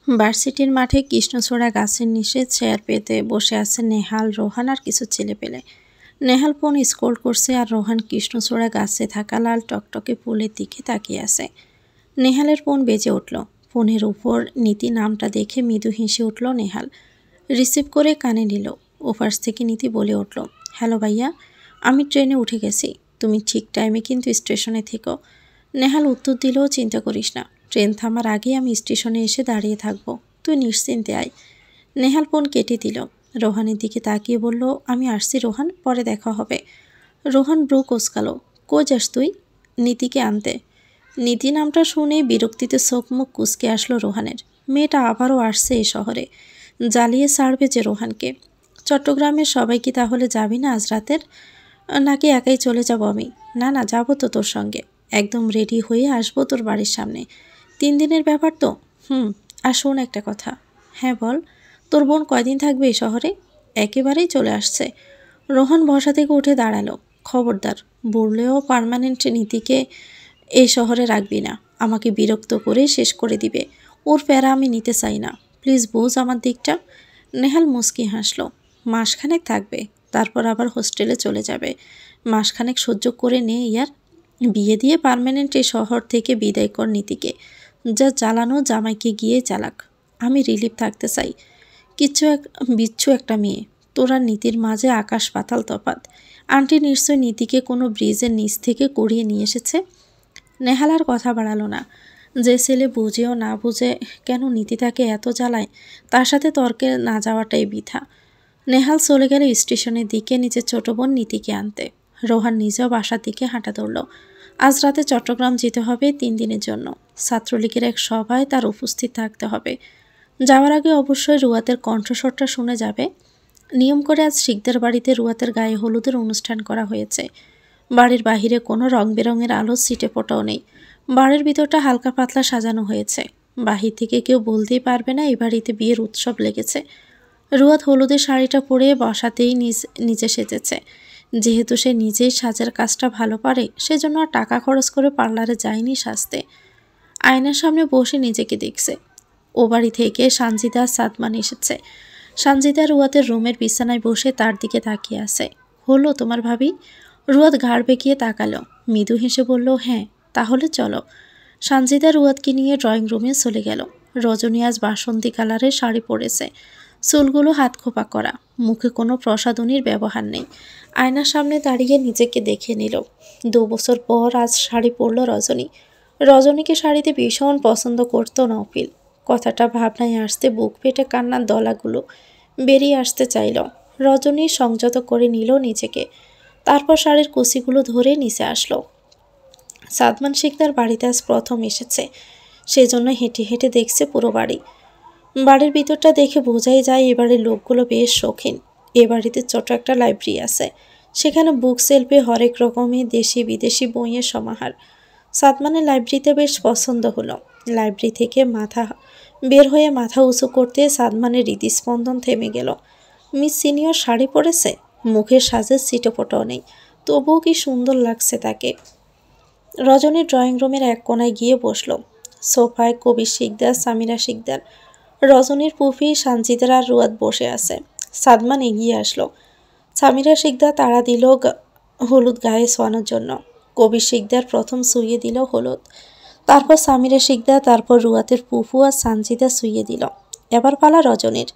ভার্সিটির মাঠে কৃষ্ণচূড়া গাছের নিচে চেয়ার পেতে বসে আছে নেহাল, রোহান আর কিছু ছেলেপেলে। নেহাল ফোন স্ক্রল করছে আর রোহান কৃষ্ণচূড়া গাছে থাকা লাল টকটকে ফুলের দিকে তাকিয়ে আছে। নেহালের ফোন বেজে উঠল। ফোনের উপর নীতি নামটা দেখে মৃদু হেসে উঠল নেহাল। রিসিভ করে কানে নিল। ওপাশ থেকে নীতি বলে উঠল, হ্যালো ভাইয়া, আমি ট্রেনে উঠে গেছি, তুমি ঠিক টাইমে কিন্তু স্টেশনে থেকো। নেহাল উত্তর দিল, চিন্তা করিস না, ট্রেন থামার আগে আমি স্টেশনে এসে দাঁড়িয়ে থাকবো, তুই নিশ্চিন্তে আয়। নেহাল ফোন কেটে দিল। রোহানের দিকে তাকিয়ে বলল, আমি আসছি রোহান, পরে দেখা হবে। রোহান ব্রু কোচকালো, কই যাস তুই? নীতিকে আনতে। নীতি নামটা শুনে বিরক্তিতে চোখ মুখ কুচকে আসলো রোহানের। মেয়েটা আবারও আসছে এই শহরে, জ্বালিয়ে ছাড়বে যে রোহানকে। চট্টগ্রামের সবাই কি তাহলে যাবি না আজ রাতের, নাকি একাই চলে যাব আমি? না না, যাবো তো তোর সঙ্গে, একদম রেডি হয়ে আসবো তোর বাড়ির সামনে। 3 দিনের ব্যাপার তো। আর শোন একটা কথা। হ্যাঁ বল, তোর বোন কয়দিন থাকবে এই শহরে? একেবারেই চলে আসছে। রোহান বসা থেকে উঠে দাঁড়ালো। খবরদার, বললেও পার্মানেন্ট নীতিকে এই শহরে রাখবি না, আমাকে বিরক্ত করে শেষ করে দিবে। ওর প্যারা আমি নিতে চাই না, প্লিজ বোঝ আমার দিকটা। নেহাল মুচকি হাসলো। মাসখানেক থাকবে, তারপর আবার হোস্টেলে চলে যাবে। মাসখানেক সহ্য করে নে ইয়ার, বিয়ে দিয়ে পার্মানেন্ট এই শহর থেকে বিদায় কর নীতিকে। যা জ্বালানো জামাইকে গিয়ে চালাক, আমি রিলিফ থাকতে চাই। বিচ্ছু একটা মেয়ে, তোরা নীতির মাঝে আকাশ পাতাল তফাৎ। আন্টি নিশ্চয় নীতিকে কোনো ব্রিজের নিচ থেকে করিয়ে নিয়ে এসেছে। নেহাল আর কথা বাড়ালো না। যে ছেলে বুঝেও না বুঝে কেন নীতি তাকে এত জ্বালায়, তার সাথে তর্কে না যাওয়াটাই বৃথা। নেহাল চলে গেল স্টেশনের দিকে নিজের ছোট বোন নীতিকে আনতে। রোহান নিজেও বাসার দিকে হাঁটা ধরল। আজ রাতে চট্টগ্রাম যেতে হবে 3 দিনের জন্য। ছাত্রলীগের এক সভায় তার উপস্থিত থাকতে হবে। যাওয়ার আগে অবশ্যই রুয়াতের কণ্ঠস্বরটা শুনে যাবে। নিয়ম করে আজ শিকদার বাড়িতে রুয়াতের গায়ে হলুদের অনুষ্ঠান করা হয়েছে। বাড়ির বাহিরে কোনো রং বেরঙের আলো ছিটে ফোটাও নেই। বাড়ির ভিতরটা হালকা পাতলা সাজানো হয়েছে। বাহির থেকে কেউ বলতেই পারবে না এই বাড়িতে বিয়ের উৎসব লেগেছে। রুয়াত হলুদের শাড়িটা পরে বসাতেই নিজে সেজেছে। যেহেতু সে নিজেই সাজের কাজটা ভালো পারে, সেজন্য আর টাকা খরচ করে পার্লারে যায়নি সাজতে। আয়নার সামনে বসে নিজেকে দেখছে। ও বাড়ি থেকে সানজিদা সাদমান এসেছে। সানজিদা রুয়াতের রুমের বিছানায় বসে তার দিকে তাকিয়ে আছে। হলো তোমার ভাবি? রুয়াত ঘাড় বেঁকিয়ে তাকালো। মৃদু হেসে বলল, হ্যাঁ, তাহলে চলো। সানজিদা রুয়াতকে নিয়ে ড্রয়িং রুমে চলে গেল। রজনী আজ বাসন্তী কালারের শাড়ি পরেছে, চুলগুলো হাত খোপা করা, মুখে কোনো প্রসাধনীর ব্যবহার নেই। আয়নার সামনে দাঁড়িয়ে নিজেকে দেখে নিল। 2 বছর পর আজ শাড়ি পরল রজনী। রজনীকে শাড়িতে ভীষণ পছন্দ করত নওফিল। কথাটা ভাবনায় আসতে বুক ফেটে কান্নার দলাগুলো বেরিয়ে আসতে চাইল। রজনী সংযত করে নিল নিজেকে। তারপর শাড়ির কুচিগুলো ধরে নিচে আসলো। সাদমান শিকদার বাড়িতে আজ প্রথম এসেছে, সেজন্য হেঁটে হেঁটে দেখছে পুরো বাড়ি। বাড়ির ভিতরটা দেখে বোঝাই যায় এবারের লোকগুলো বেশ শৌখিন। এ বাড়িতে ছোট একটা লাইব্রেরি আছে, সেখানে বুক সেলফে হরেক রকমের দেশি বিদেশি বইয়ের সমাহার। সাদমানের লাইব্রেরিতে বেশ পছন্দ হলো। লাইব্রেরি থেকে বের হয়ে মাথা উঁচু করতে সাদমানের হৃদস্পন্দন থেমে গেল। মিস সিনিয়র শাড়ি পরেছে, মুখের সাজের ছিটেফোঁটাও নেই, তবুও কি সুন্দর লাগছে তাকে। রজনী ড্রয়িং রুমের এক কোনায় গিয়ে বসল। সোফায় কবির শিকদার, সামিরা শিকদার, রজনীর পুফি, সানজিদার আর রুয়াত বসে আছে। সাদমান এগিয়ে আসলো। সামিরা শিকদার তাড়া দিল হলুদ গায়ে ছোঁয়ানোর জন্য। কবির শিকদার প্রথম ছুঁয়ে দিল হলুদ, তারপর সামিরা শিকদার, তারপর রুয়াতের পুফু আর সানজিদা ছুঁয়ে দিল। এবার পালা রজনীর।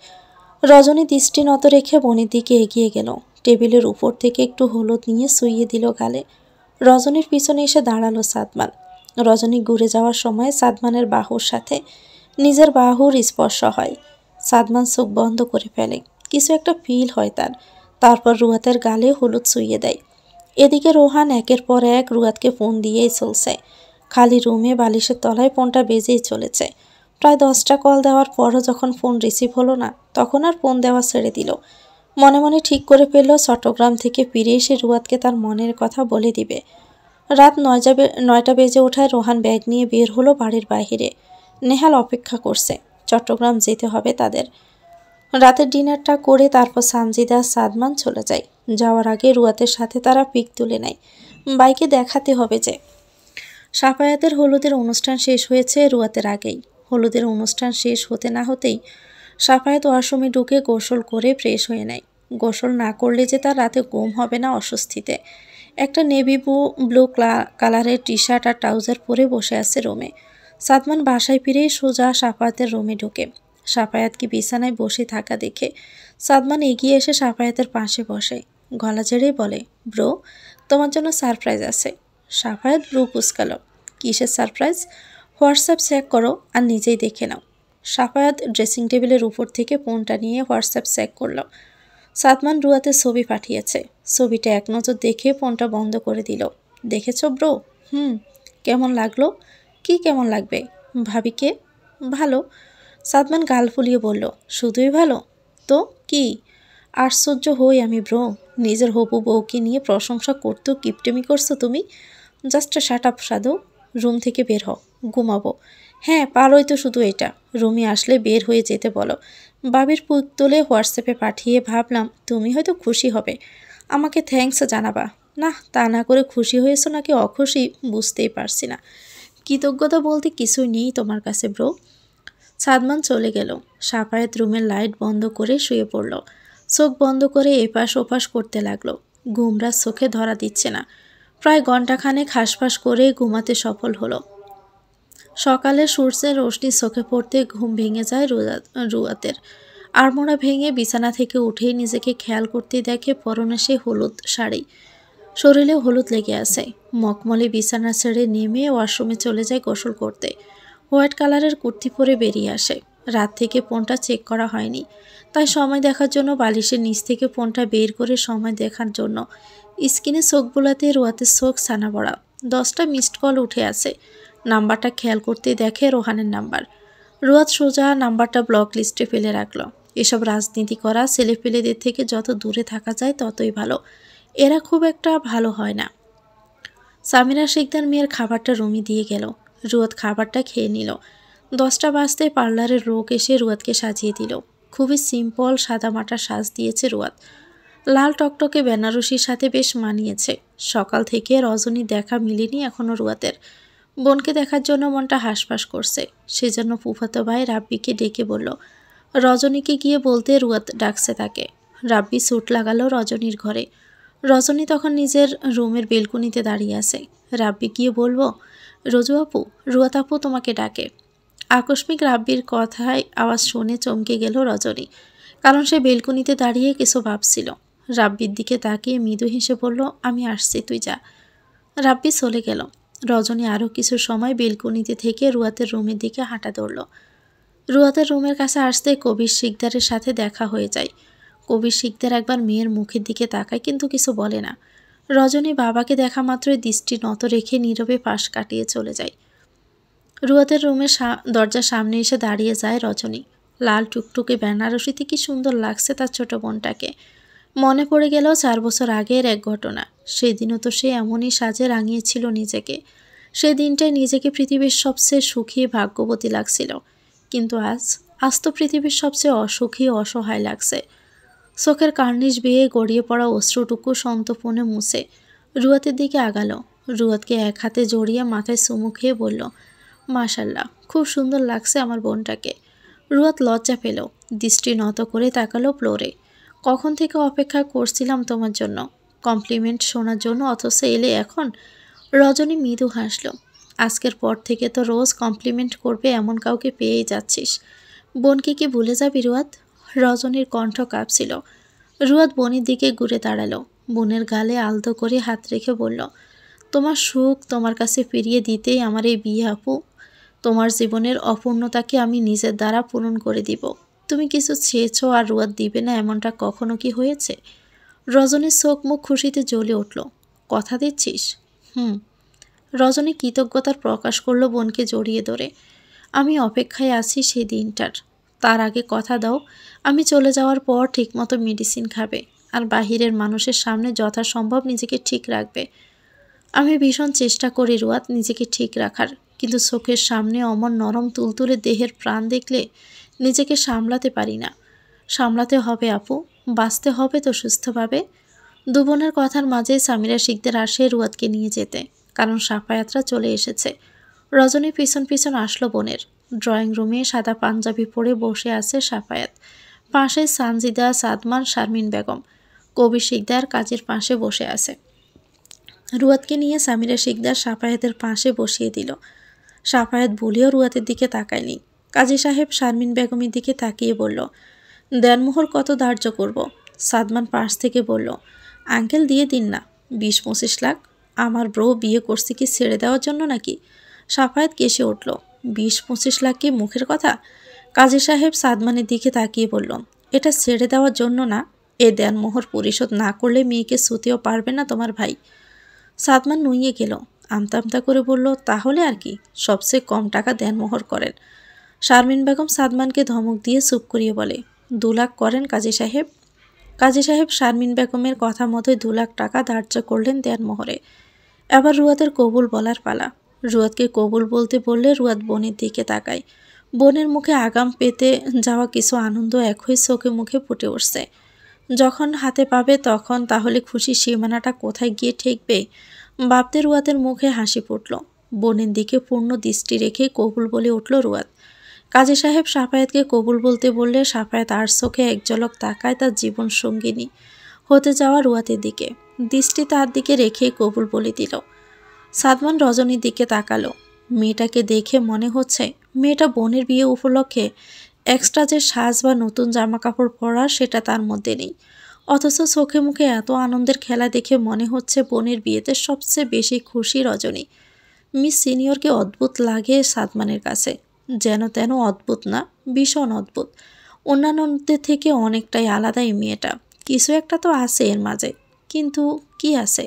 রজনী দৃষ্টি নত রেখে বোনের দিকে এগিয়ে গেল। টেবিলের উপর থেকে একটু হলুদ নিয়ে ছুঁয়ে দিল গালে। রজনীর পিছনে এসে দাঁড়ালো সাদমান। রজনী ঘুরে যাওয়ার সময় সাদমানের বাহুর সাথে নিজের বাহুর স্পর্শ হয়। সাদমান চোখ বন্ধ করে ফেলে, কিছু একটা ফিল হয় তার। তারপর রুয়াতের গালে হলুদ ছুঁয়ে দেয়। এদিকে রোহান একের পর এক রুয়াতকে ফোন দিয়েই চলছে। খালি রুমে বালিশের তলায় ফোনটা বেজেই চলেছে। প্রায় 10টা কল দেওয়ার পরও যখন ফোন রিসিভ হলো না, তখন আর ফোন দেওয়া ছেড়ে দিল। মনে মনে ঠিক করে ফেলল চট্টগ্রাম থেকে ফিরে এসে রুয়াতকে তার মনের কথা বলে দিবে। রাত 9টা বেজে ওঠায় রোহান ব্যাগ নিয়ে বের হলো বাড়ির বাইরে। নেহাল অপেক্ষা করছে, চট্টগ্রাম যেতে হবে তাদের। রাতের ডিনারটা করে তারপর সানজিদা সাদমান চলে যায়। যাওয়ার আগে রুয়াতের সাথে তারা পিক তুলে নেয়। বাইকে দেখাতে হবে যে সাফায়াতের হলুদের অনুষ্ঠান শেষ হয়েছে রুয়াতের আগেই। হলুদের অনুষ্ঠান শেষ হতে না হতেই সাফায়াত ওয়াশরুমে ঢুকে গোসল করে ফ্রেশ হয়ে নেয়। গোসল না করলে যে তার রাতে ঘুম হবে না অস্বস্তিতে। একটা নেভি ব্লু কালারের টি শার্ট আর ট্রাউজার পরে বসে আছে রুমে। সাদমান বাসায় ফিরেই সোজা সাফায়াতের রুমে ঢোকে। সাফায়াতকে বিছানায় বসে থাকা দেখে সাদমান এগিয়ে এসে সাফায়াতের পাশে বসে। গলা ঝেড়েই বলে, ব্রো, তোমার জন্য সারপ্রাইজ আছে। সাফায়াত ব্রু কুচকালো। কিসের সারপ্রাইজ? হোয়াটসঅ্যাপ চেক করো আর নিজেই দেখে নাও। সাফায়াত ড্রেসিং টেবিলের উপর থেকে ফোনটা নিয়ে হোয়াটসঅ্যাপ চেক করল। সাদমান রুয়াতের ছবি পাঠিয়েছে। ছবিটা এক নজর দেখে ফোনটা বন্ধ করে দিল। দেখেছো ব্রো? কেমন লাগলো? কি কেমন লাগবে? ভাবিকে? ভালো। সাদমান গাল ফুলিয়ে বলল, শুধুই ভালো? তো কি? আশ্চর্য হই আমি ব্রো, নিজের হবু বউকে নিয়ে প্রশংসা করতেও কিপটেমি করছো তুমি। জাস্ট শাট আপ সাধু, রুম থেকে বের হও, ঘুমাবো। হ্যাঁ পারোই তো, শুধু এটা। রুমে আসলে বের হয়ে যেতে বলো। বাবির পুক তুলে হোয়াটসঅ্যাপে পাঠিয়ে ভাবলাম তুমি হয়তো খুশি হবে, আমাকে থ্যাঙ্কস জানাবা। না, তা না করে খুশি হয়েছো নাকি অখুশি বুঝতেই পারছি না। কৃতজ্ঞতা বলতে কিছুই নেই তোমার কাছে ব্রো। সাদমান চলে গেল। সাফায়াত রুমের লাইট বন্ধ করে শুয়ে পড়ল। চোখ বন্ধ করে এপাশ ওপাশ করতে লাগলো। ঘুমরা চোখে ধরা দিচ্ছে না। প্রায় ঘণ্টাখানেক হাঁসফাঁস করে ঘুমাতে সফল হলো। সকালে সূর্যের রোশনি চোখে পড়তে ঘুম ভেঙে যায় রুয়াতের। আড়মোড়া ভেঙে বিছানা থেকে উঠেই নিজেকে খেয়াল করতে দেখে পরনে সে হলুদ শাড়ি, শরীরে হলুদ লেগে আছে। মখমলে বিছানা ছেড়ে নেমে ওয়াশরুমে চলে যায় গোসল করতে। হোয়াইট কালারের কুর্তি পরে বেরিয়ে আসে। রাত থেকে ফোনটা চেক করা হয়নি, তাই সময় দেখার জন্য বালিশের নিচ থেকে ফোনটা বের করে সময় দেখার জন্য স্ক্রিনে চোখ বোলাতে রুয়াতের চোখ ছানা বড়া। 10টা মিসড কল উঠে আছে। নাম্বারটা খেয়াল করতে দেখে রোহানের নাম্বার। রুয়াত সোজা নাম্বারটা ব্লক লিস্টে ফেলে রাখল। এসব রাজনীতি করা ছেলেপেলেদের থেকে যত দূরে থাকা যায় ততই ভালো, এরা খুব একটা ভালো হয় না। সামিরা শিকদার মেয়ের খাবারটা রুমে দিয়ে গেল। রুয়াত খাবারটা খেয়ে নিল। 10টা বাজতে পার্লারের লোক এসে রুয়াতকে সাজিয়ে দিল। খুবই সিম্পল সাদামাটা সাজ দিয়েছে রুয়াত। লাল টকটকে বেনারসির সাথে বেশ মানিয়েছে। সকাল থেকে রজনী দেখা মিলেনি এখনও রুয়াতের। বোনকে দেখার জন্য মনটা হাঁসফাঁস করছে। সেজন্য ফুফাতো ভাই রাব্বিকে ডেকে বলল রজনীকে গিয়ে বলতে রুয়াত ডাকছে তাকে। রাব্বি স্যুট লাগালো রজনীর ঘরে। রজনী তখন নিজের রুমের বেলকুনিতে দাঁড়িয়ে আছে। রাব্বি গিয়ে বলবো, রজু আপু, রুয়াত আপু তোমাকে ডাকে। আকস্মিক রাব্বির কথায় আওয়াজ শুনে চমকে গেল রজনী, কারণ সে বেলকুনিতে দাঁড়িয়ে কিছু ভাবছিল। রাব্বির দিকে তাকিয়ে মৃদু হেসে বলল, আমি আসছি, তুই যা। রাব্বি চলে গেল। রজনী আরও কিছু সময় বেলকুনিতে থেকে রুয়াতের রুমের দিকে হাঁটা ধরল। রুয়াতের রুমের কাছে আসতে কবির শিকদারের সাথে দেখা হয়ে যায়। কবির শিকদার একবার মেয়ের মুখের দিকে তাকায় কিন্তু কিছু বলে না। রজনী বাবাকে দেখা মাত্রই দৃষ্টি নত রেখে নীরবে পাশ কাটিয়ে চলে যায়। রুয়াতের রুমের দরজার সামনে এসে দাঁড়িয়ে যায় রজনী। লাল টুকটুকে বেনারসিতে কি সুন্দর লাগছে তার ছোট বোনটাকে। মনে পড়ে গেল 4 বছর আগের এক ঘটনা। সেদিনও তো সে এমনই সাজে রাঙিয়েছিল নিজেকে। সে দিনটাই নিজেকে পৃথিবীর সবচেয়ে সুখী ভাগ্যবতী লাগছিল। কিন্তু আজ তো পৃথিবীর সবচেয়ে অসুখী অসহায় লাগছে। চোখের কার্নিশ বেয়ে গড়িয়ে পড়া অশ্রুটুকু সন্তপনে মুছে রুয়াতের দিকে আগালো। রুয়াতকে এক হাতে জড়িয়ে মাথায় চুমু খেয়ে বলল, মাশাল্লাহ, খুব সুন্দর লাগছে আমার বোনটাকে। রুয়াত লজ্জা পেল। দৃষ্টি নত করে তাকালো ফ্লোরে। কখন থেকে অপেক্ষা করছিলাম তোমার জন্য, কমপ্লিমেন্ট শোনার জন্য, অথচ এলে এখন। রজনী মৃদু হাসল। আজকের পর থেকে তো রোজ কমপ্লিমেন্ট করবে এমন কাউকে পেয়েই যাচ্ছিস। বোনকে কি ভুলে যাবি রুয়াত? রজনীর কণ্ঠ কাঁপছিল। রুয়াত বোনের দিকে ঘুরে দাঁড়ালো। বোনের গালে আলতো করে হাত রেখে বলল, তোমার সুখ তোমার কাছে ফিরিয়ে দিতেই আমার এই বিয়ে আপু। তোমার জীবনের অপূর্ণতাকে আমি নিজের দ্বারা পূরণ করে দিব। তুমি কিছু চেয়েছো আর রুয়াত দিবে না, এমনটা কখনো কি হয়েছে? রজনীর চোখ মুখ খুশিতে জ্বলে উঠল। কথা দিচ্ছিস? রজনী কৃতজ্ঞতার প্রকাশ করলো বোনকে জড়িয়ে ধরে। আমি অপেক্ষায় আছি সেই দিনটার। তার আগে কথা দাও, আমি চলে যাওয়ার পর ঠিকমতো মেডিসিন খাবে আর বাহিরের মানুষের সামনে যথাসম্ভব নিজেকে ঠিক রাখবে। আমি ভীষণ চেষ্টা করি রুয়াত নিজেকে ঠিক রাখার, কিন্তু চোখের সামনে অমন নরম তুলতুলে দেহের প্রাণ দেখলে নিজেকে সামলাতে পারি না। সামলাতে হবে আপু, বাঁচতে হবে তো সুস্থভাবে। দুবোনের কথার মাঝে সামিরা শিকদার আসে রুয়াতকে নিয়ে যেতে, কারণ সাফায়াতরা চলে এসেছে। রজনী পিছন পিছন আসলো বোনের। ড্রয়িং রুমে সাদা পাঞ্জাবি পরে বসে আছে সাফায়াত। পাশে সানজিদা, সাদমান, শারমিন বেগম। কবির শিকদার কাজের পাশে বসে আছে। রুয়াদকে নিয়ে সামিরা শিকদার সাফায়াতের পাশে বসিয়ে দিল। সাফায়াত বলেও রুয়াতের দিকে তাকায়নি। কাজী সাহেব শারমিন বেগমের দিকে তাকিয়ে বলল, দেনমোহর কত ধার্য করব? সাদমান পাশ থেকে বলল, আঙ্কেল দিয়ে দিন না, 20-25 লাখ। আমার ব্রো বিয়ে করছে কি ছেড়ে দেওয়ার জন্য নাকি? সাফায়াত কেসে উঠল, 20-25 লাখ কি মুখের কথা? কাজী সাহেব সাদমানের দিকে তাকিয়ে বলল, এটা ছেড়ে দেওয়ার জন্য না, এ দেনমোহর পরিশোধ না করলে মেয়েকে ছুতেও পারবে না তোমার ভাই। সাদমান নুইয়ে গেল, আমতা আমতা করে বলল, তাহলে আর কি, সবচেয়ে কম টাকা দেনমোহর করেন। শারমিন বেগম সাদমানকে ধমক দিয়ে চুপ করিয়ে বলে, 2 লাখ করেন কাজী সাহেব। কাজী সাহেব শারমিন বেগমের কথা মতোই 2 লাখ টাকা ধার্য করলেন দেনমোহরে। এবার রুয়াদের কবুল বলার পালা। রুয়াদকে কবুল বলতে বললে রুয়াদ বোনের দিকে তাকায়। বোনের মুখে আগাম পেতে যাওয়া কিছু আনন্দ একই চোখে মুখে ফুটে উঠছে। যখন হাতে পাবে তখন তাহলে খুশির সীমানাটা কোথায় গিয়ে ঠেকবে ভাবতে রুয়াদের মুখে হাসি ফুটল। বোনের দিকে পূর্ণ দৃষ্টি রেখে কবুল বলে উঠল রুয়াদ। কাজী সাহেব সাফায়াতকে কবুল বলতে বললে সাফায়াত আর চোখে এক ঝলক তাকায় তার জীবন সঙ্গিনী হতে যাওয়া রুয়াদের দিকে। দৃষ্টি তার দিকে রেখে কবুল বলে দিল। সাদমান রজনীর দিকে তাকালো। মেয়েটাকে দেখে মনে হচ্ছে মেয়েটা বোনের বিয়ে উপলক্ষে এক্সট্রা যে সাজ বা নতুন জামা কাপড় পরা সেটা তার মধ্যে নেই, অথচ চোখে মুখে এত আনন্দের খেলা দেখে মনে হচ্ছে বোনের বিয়েতে সবচেয়ে বেশি খুশি রজনী। মিস সিনিয়রকে অদ্ভুত লাগে সাদমানের কাছে, যেন তেন অদ্ভুত না, ভীষণ অদ্ভুত। অন্যান্যদের থেকে অনেকটাই আলাদা এই মেয়েটা। কিছু একটা তো আছে এর মাঝে, কিন্তু কি আছে?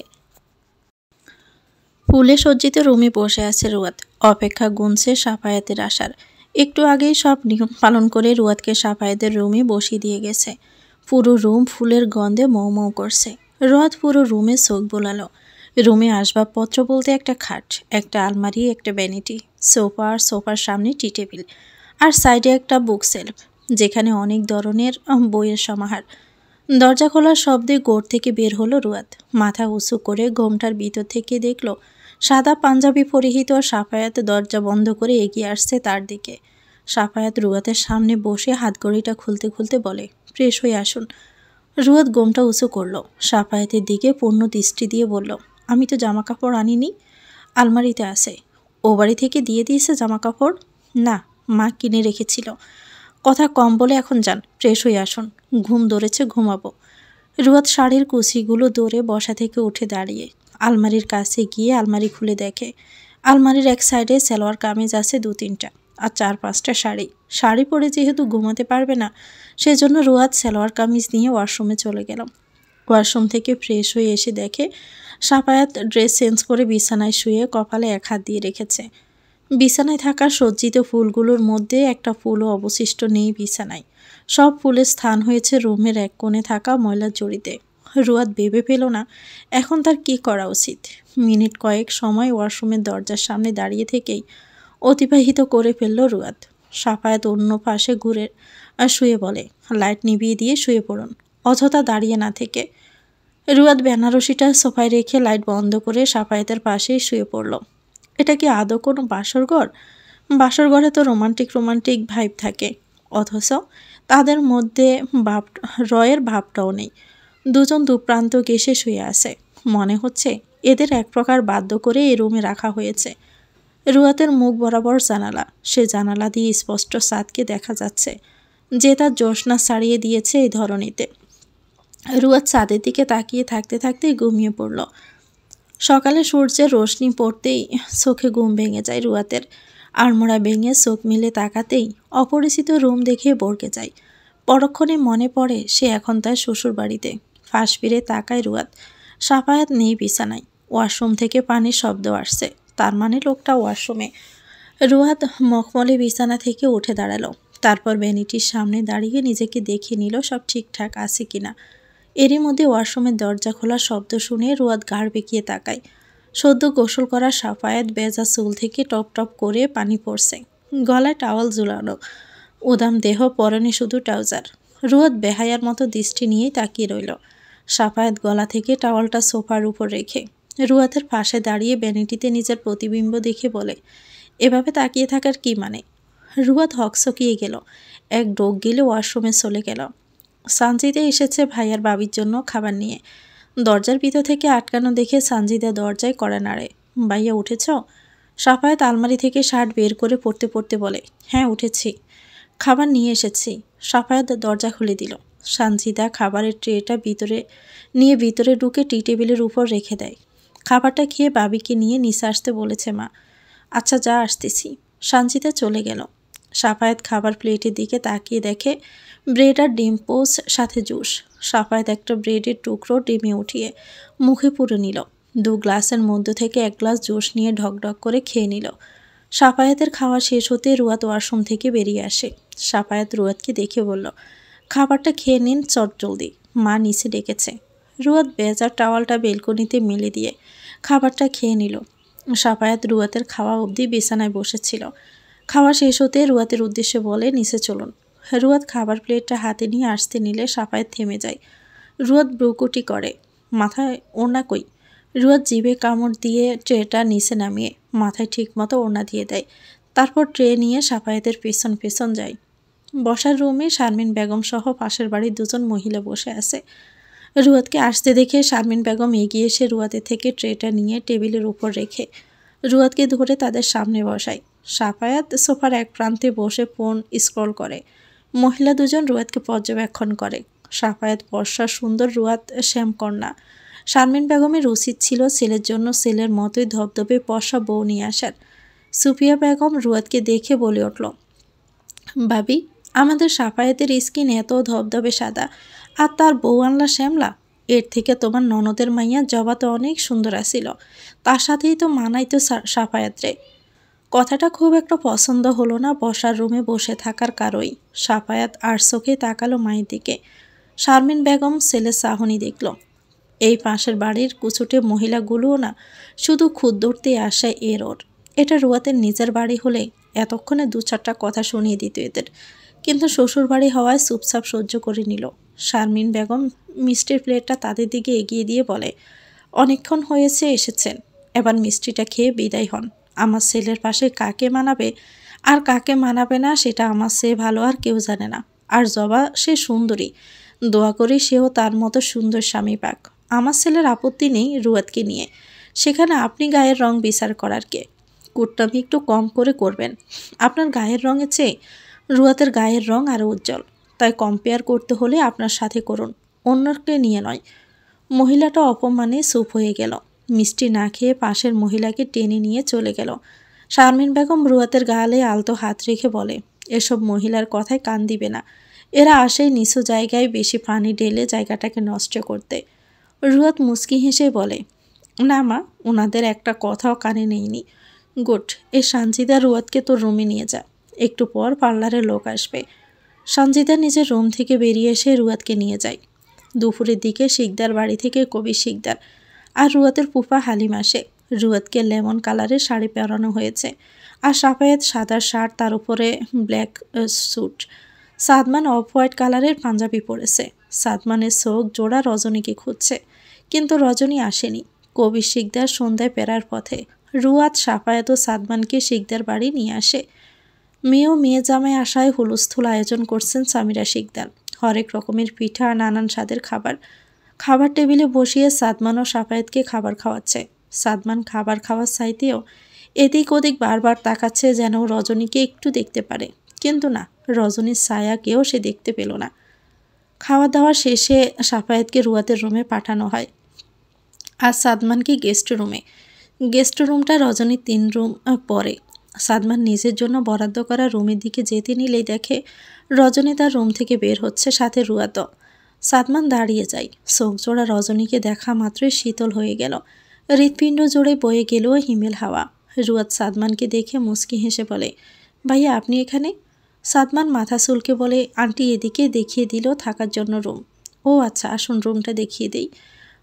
ফুলে সজ্জিত রুমে বসে আছে রুয়াদ, অপেক্ষা গুনছে সাফায়াতের আসার। একটু আগেই সব নিয়ম পালন করে রুয়াদকে সাফায়াতের রুমে বসিয়ে দিয়ে গেছে। পুরো রুম ফুলের গন্ধে মৌ মৌ করছে। রুয়াদ পুরো রুমে চোখ বোলালো। রুমে আসবাবপত্র বলতে একটা খাট, একটা আলমারি, একটা ভ্যানিটি, সোফা আর সোফার সামনে টি টেবিল, আর সাইডে একটা বুক সেলফ যেখানে অনেক ধরনের বইয়ের সমাহার। দরজা খোলার শব্দে গোড় থেকে বের হলো রুয়াদ। মাথা উঁচু করে ঘোমটার ভিতর থেকে দেখল সাদা পাঞ্জাবি পরিহিত সাফায়াত দরজা বন্ধ করে এগিয়ে আসছে তার দিকে। সাফায়াত রুয়াদের সামনে বসে হাতঘড়িটা খুলতে খুলতে বলে, ফ্রেশ হয়ে আসুন। রুয়াদ গোমটা উঁচু করল। সাফায়াতের দিকে পূর্ণ দৃষ্টি দিয়ে বলল, আমি তো জামা কাপড় আনিনি। আলমারিতে আছে। ও বাড়ি থেকে দিয়ে দিয়েছে জামা কাপড়? না, মা কিনে রেখেছিল। কথা কম বলে এখন যান, ফ্রেশ হয়ে আসুন। ঘুম ধরেছে, ঘুমাবো। রুয়াদ শাড়ির কুচিগুলো দৌড়ে বসা থেকে উঠে দাঁড়িয়ে আলমারির কাছে গিয়ে আলমারি খুলে দেখে আলমারির এক সাইডে সালোয়ার কামিজ আছে 2-3টা আর 4-5টা শাড়ি। শাড়ি পরে যেহেতু ঘুমাতে পারবে না, সেজন্য রুয়াদ সালোয়ার কামিজ নিয়ে ওয়াশরুমে চলে গেল। ওয়াশরুম থেকে ফ্রেশ হয়ে এসে দেখে সাফায়াত ড্রেস চেঞ্জ করে বিছানায় শুয়ে কপালে এক হাত দিয়ে রেখেছে। বিছানায় থাকা সজ্জিত ফুলগুলোর মধ্যে একটা ফুলও অবশিষ্ট নেই বিছানায়। সব ফুলের স্থান হয়েছে রুমের এক কোণে থাকা ময়লার জড়িতে। রুয়াদ ভেবে পেল না এখন তার কী করা উচিত। মিনিট কয়েক সময় ওয়াশরুমের দরজার সামনে দাঁড়িয়ে থেকেই অতিবাহিত করে ফেলল রুয়াদ। সাফায়াত অন্য পাশে ঘুরে শুয়ে বলে, লাইট নিভিয়ে দিয়ে শুয়ে পড়ুন, অযথা দাঁড়িয়ে না থেকে। রুয়াদ বেনারসিটা সোফায় রেখে লাইট বন্ধ করে সাফায়াতের পাশেই শুয়ে পড়ল। এটা কি আদৌ কোনো বাসরঘর? বাসরঘরে তো রোমান্টিক ভাইব থাকে, অথচ তাদের মধ্যে রয়ের ভাবটাও নেই। দুজন দুপ্রান্ত ঘেঁষে শুয়ে আছে। মনে হচ্ছে এদের এক প্রকার বাধ্য করে এই রুমে রাখা হয়েছে। রুয়াতের মুখ বরাবর জানালা, সে জানালা দিয়ে স্পষ্ট চাঁদকে দেখা যাচ্ছে, যে তার জ্যোৎস্না ছাড়িয়ে দিয়েছে এই ধরনীতে। রুয়াদ চাঁদের দিকে তাকিয়ে থাকতে থাকতেই ঘুমিয়ে পড়ল। সকালে সূর্যের রোশনি পড়তেই চোখে ঘুম ভেঙে যায় রুয়াতের। আড়মোড়া ভেঙে চোখ মিলে তাকাতেই অপরিচিত রুম দেখে বরকে যায়। পরক্ষণে মনে পড়ে সে এখন তার শ্বশুর বাড়িতে। ফাঁস ফিরে তাকায় রুয়াদ। সাফায়াত নেই বিছানায়। ওয়াশরুম থেকে পানির শব্দ আসছে, তার মানে লোকটা ওয়াশরুমে। রুয়াদ মখমলে বিছানা থেকে উঠে দাঁড়ালো। তারপর ভ্যানিটির সামনে দাঁড়িয়ে নিজেকে দেখে নিল সব ঠিকঠাক আছে কিনা। এরই মধ্যে ওয়াশরুমের দরজা খোলার শব্দ শুনে রুয়াদ ঘাড় বেঁকিয়ে তাকায়। সদ্য গোসল করা সাফায়াত বেজা চুল থেকে টপ টপ করে পানি পড়ছে। গলায় টাওয়াল ঝুলানো, উদাম দেহ, পরনে শুধু ট্রাউজার। রুয়াদ বেহায়ার মতো দৃষ্টি নিয়েই তাকিয়ে রইল। সাফায়াত গলা থেকে টাওয়ালটা সোফার উপর রেখে রুয়াদের পাশে দাঁড়িয়ে ভ্যানিটিতে নিজের প্রতিবিম্ব দেখে বলে, এভাবে তাকিয়ে থাকার কি মানে? রুয়াদ হকচকিয়ে গেল। এক ডোক গিলে ওয়াশরুমে চলে গেল। সানজিদা এসেছে ভাইয়ার বাবির জন্য খাবার নিয়ে। দরজার ভিতর থেকে আটকানো দেখে সানজিদা দরজায় কড়া নাড়ে। ভাইয়া উঠেছ? সাফায়াত আলমারি থেকে শার্ট বের করে পড়তে পড়তে বলে, হ্যাঁ উঠেছি, খাবার নিয়ে এসেছি। সাফায়াত দরজা খুলে দিল। সানজিদা খাবারের ট্রেটা ভিতরে ঢুকে টি টেবিলের উপর রেখে দেয়। খাবারটা খেয়ে বাবিকে নিয়ে নিচে আসতে বলেছে মা। আচ্ছা যা, আসতেছি। সানজিদা চলে গেল। সাফায়াত খাবার প্লেটের দিকে তাকিয়ে দেখে ব্রেড আর ডিম পোস্ট সাথে জুস। সাফায়াত একটা ব্রেডের টুকরো ডিমে উঠিয়ে মুখে পুরে নিল। 2 গ্লাসের মধ্য থেকে 1 গ্লাস জুস নিয়ে ঢকঢক করে খেয়ে নিল। সাফায়াতের খাওয়া শেষ হতে রুয়াত ওয়াশরুম থেকে বেরিয়ে আসে। সাফায়াত রুয়াতকে দেখে বলল, খাবারটা খেয়ে নিন চটজলদি, মা নিচে ডেকেছে। রুয়াত বেজার টাওয়ালটা বেলকনিতে মেলে দিয়ে খাবারটা খেয়ে নিল। সাফায়াত রুয়াতের খাওয়া অবধি বিছানায় বসেছিল। খাওয়া শেষ হতে রুয়াতের উদ্দেশ্যে বলে, নিচে চলুন। রুয়াত খাবার প্লেটটা হাতে নিয়ে আসতে নিলে সাফায়াত থেমে যায়। রুয়াত ব্রুকুটি করে, মাথায় ওড়না কই? রুয়াত জিভে কামড় দিয়ে ট্রেটা নিচে নামিয়ে মাথায় ঠিকমতো ওড়না দিয়ে দেয়। তারপর ট্রে নিয়ে সাফায়াতের পেছন পেছন যায়। বসার রুমে শারমিন বেগম সহ পাশের বাড়ির 2 জন মহিলা বসে আছে। রুয়াতকে আসতে দেখে শারমিন বেগম এগিয়ে এসে রুয়াতের থেকে ট্রেটা নিয়ে টেবিলের উপর রেখে রুয়াতকে ধরে তাদের সামনে বসায়। সাফায়াত সোফার এক প্রান্তে বসে ফোন স্ক্রল করে। মহিলা 2 জন রুয়াতকে পর্যবেক্ষণ করে। সাফায়াত বর্ষা সুন্দর, রুয়াত শ্যামকন্যা। শারমিন বেগমের উচিত ছিল ছেলের জন্য ছেলের মতোই ধবধবে পর্ষা বউ নিয়ে আসার। সুফিয়া বেগম রুয়াতকে দেখে বলে উঠল, ভাবি, আমাদের সাফায়াতের স্কিন এত ধবধবে সাদা, আর তার বউ আনলা শ্যামলা। এর থেকে তোমার ননদের মাইয়া জবা তো অনেক সুন্দর আসিল, তার সাথেই তো মানাই তো সাফায়াত রে। কথাটা খুব একটা পছন্দ হলো না বসার রুমে বসে থাকার কারোই। সাফায়াত আর চোখে তাকালো মায়ের দিকে। শারমিন বেগম ছেলের চাহনি দেখল। এই পাশের বাড়ির কুচুটে মহিলাগুলোও না শুধু খুদ ধরতে আসে এর ওর। এটা রুয়াতের নিজের বাড়ি হলে এতক্ষণে 2-4টা কথা শুনিয়ে দিত এদের, কিন্তু শ্বশুর বাড়ি হওয়ায় চুপচাপ সহ্য করে নিল। শারমিন বেগম মিষ্টির প্লেটটা তাদের দিকে এগিয়ে দিয়ে বলে, অনেকক্ষণ হয়েছে এসেছেন, এবার মিষ্টিটা খেয়ে বিদায় হন। আমার ছেলের পাশে কাকে মানাবে আর কাকে মানাবে না সেটা আমার চেয়ে ভালো আর কেউ জানে না। আর জবা সে সুন্দরী, দোয়া করি সেও তার মতো সুন্দর স্বামী পাক। আমার ছেলের আপত্তি নেই রুয়াতকে নিয়ে, সেখানে আপনি গায়ের রং বিচার করার কে? কুট্টামি একটু কম করে করবেন। আপনার গায়ের রঙের চেয়ে রুয়াতের গায়ের রং আরও উজ্জ্বল, তাই কম্পেয়ার করতে হলে আপনার সাথে করুন, অন্যকে নিয়ে নয়। মহিলাটা অপমানে চুপ হয়ে গেল। মিষ্টি না খেয়ে পাশের মহিলাকে টেনে নিয়ে চলে গেল। শারমিন বেগম রুয়াতের গালে আলতো হাত রেখে বলে, এসব মহিলার কথায় কান দিবে না, এরা আসে নিচু জায়গায় বেশি পানি ঢেলে জায়গাটাকে নষ্ট করতে। রুয়াত মুচকি হেসে বলে, না মা, ওনাদের একটা কথাও কানে নেইনি। গুড, এ সানজিদা রুয়াতকে তোর রুমে নিয়ে যা, একটু পর পার্লারে লোক আসবে। সানজিদা নিজের রুম থেকে বেরিয়ে এসে রুয়াতকে নিয়ে যায়। দুপুরের দিকে শিকদার বাড়ি থেকে কবির শিকদার আর রুয়াতের ফুফা হালিম আসে। রুয়াতকে লেমন কালারের শাড়ি পরানো হয়েছে, আর সাফায়াত সাদা শার্ট, তার উপরে black sweet. Sadman off white কালারের পাঞ্জাবি পরেছে। সাদমানের চোখ জোড়া রজনীকে খুঁজছে, কিন্তু রজনী আসেনি। কবির শিকদার সন্ধ্যায় ফেরার পথে। রুয়াত, সাফায়াত ও সাদমানকে শিকদার বাড়ি নিয়ে আসে। মেয়ে জামাই আশায় হুলস্থুল আয়োজন করছেন সামিরা শিকদার। হরেক রকমের পিঠা, নানান স্বাদের খাবার টেবিলে বসিয়ে সাদমান ও সাফায়াতকে খাবার খাওয়াচ্ছে। সাদমান খাবার খাওয়ার চাইতেও এদিক ওদিক বারবার তাকাচ্ছে যেন রজনীকে একটু দেখতে পারে, কিন্তু না, রজনীর ছায়াকেও সে দেখতে পেল না। খাওয়া দাওয়া শেষে সাফায়াতকে রুয়াতের রুমে পাঠানো হয় আর সাদমানকে গেস্ট রুমটা রজনীর 3 রুম পরে। সাদমান নিজের জন্য বরাদ্দ করা রুমের দিকে যেতে নিলেই দেখে রজনী তার রুম থেকে বের হচ্ছে, সাথে রুয়াতও। সাদমান দাঁড়িয়ে যায়। চোখ জোড়া রজনীকে দেখা মাত্রই শীতল হয়ে গেল। হৃৎপিণ্ড জোড়ে বয়ে গেল হিমেল হাওয়া। রুয়াত সাদমানকে দেখে মুচকি হেসে বলে, ভাইয়া আপনি এখানে? সাদমান মাথা চুলকে বলে, আন্টি এদিকে দেখিয়ে দিল থাকার জন্য রুম। ও আচ্ছা, আসুন রুমটা দেখিয়ে দেই।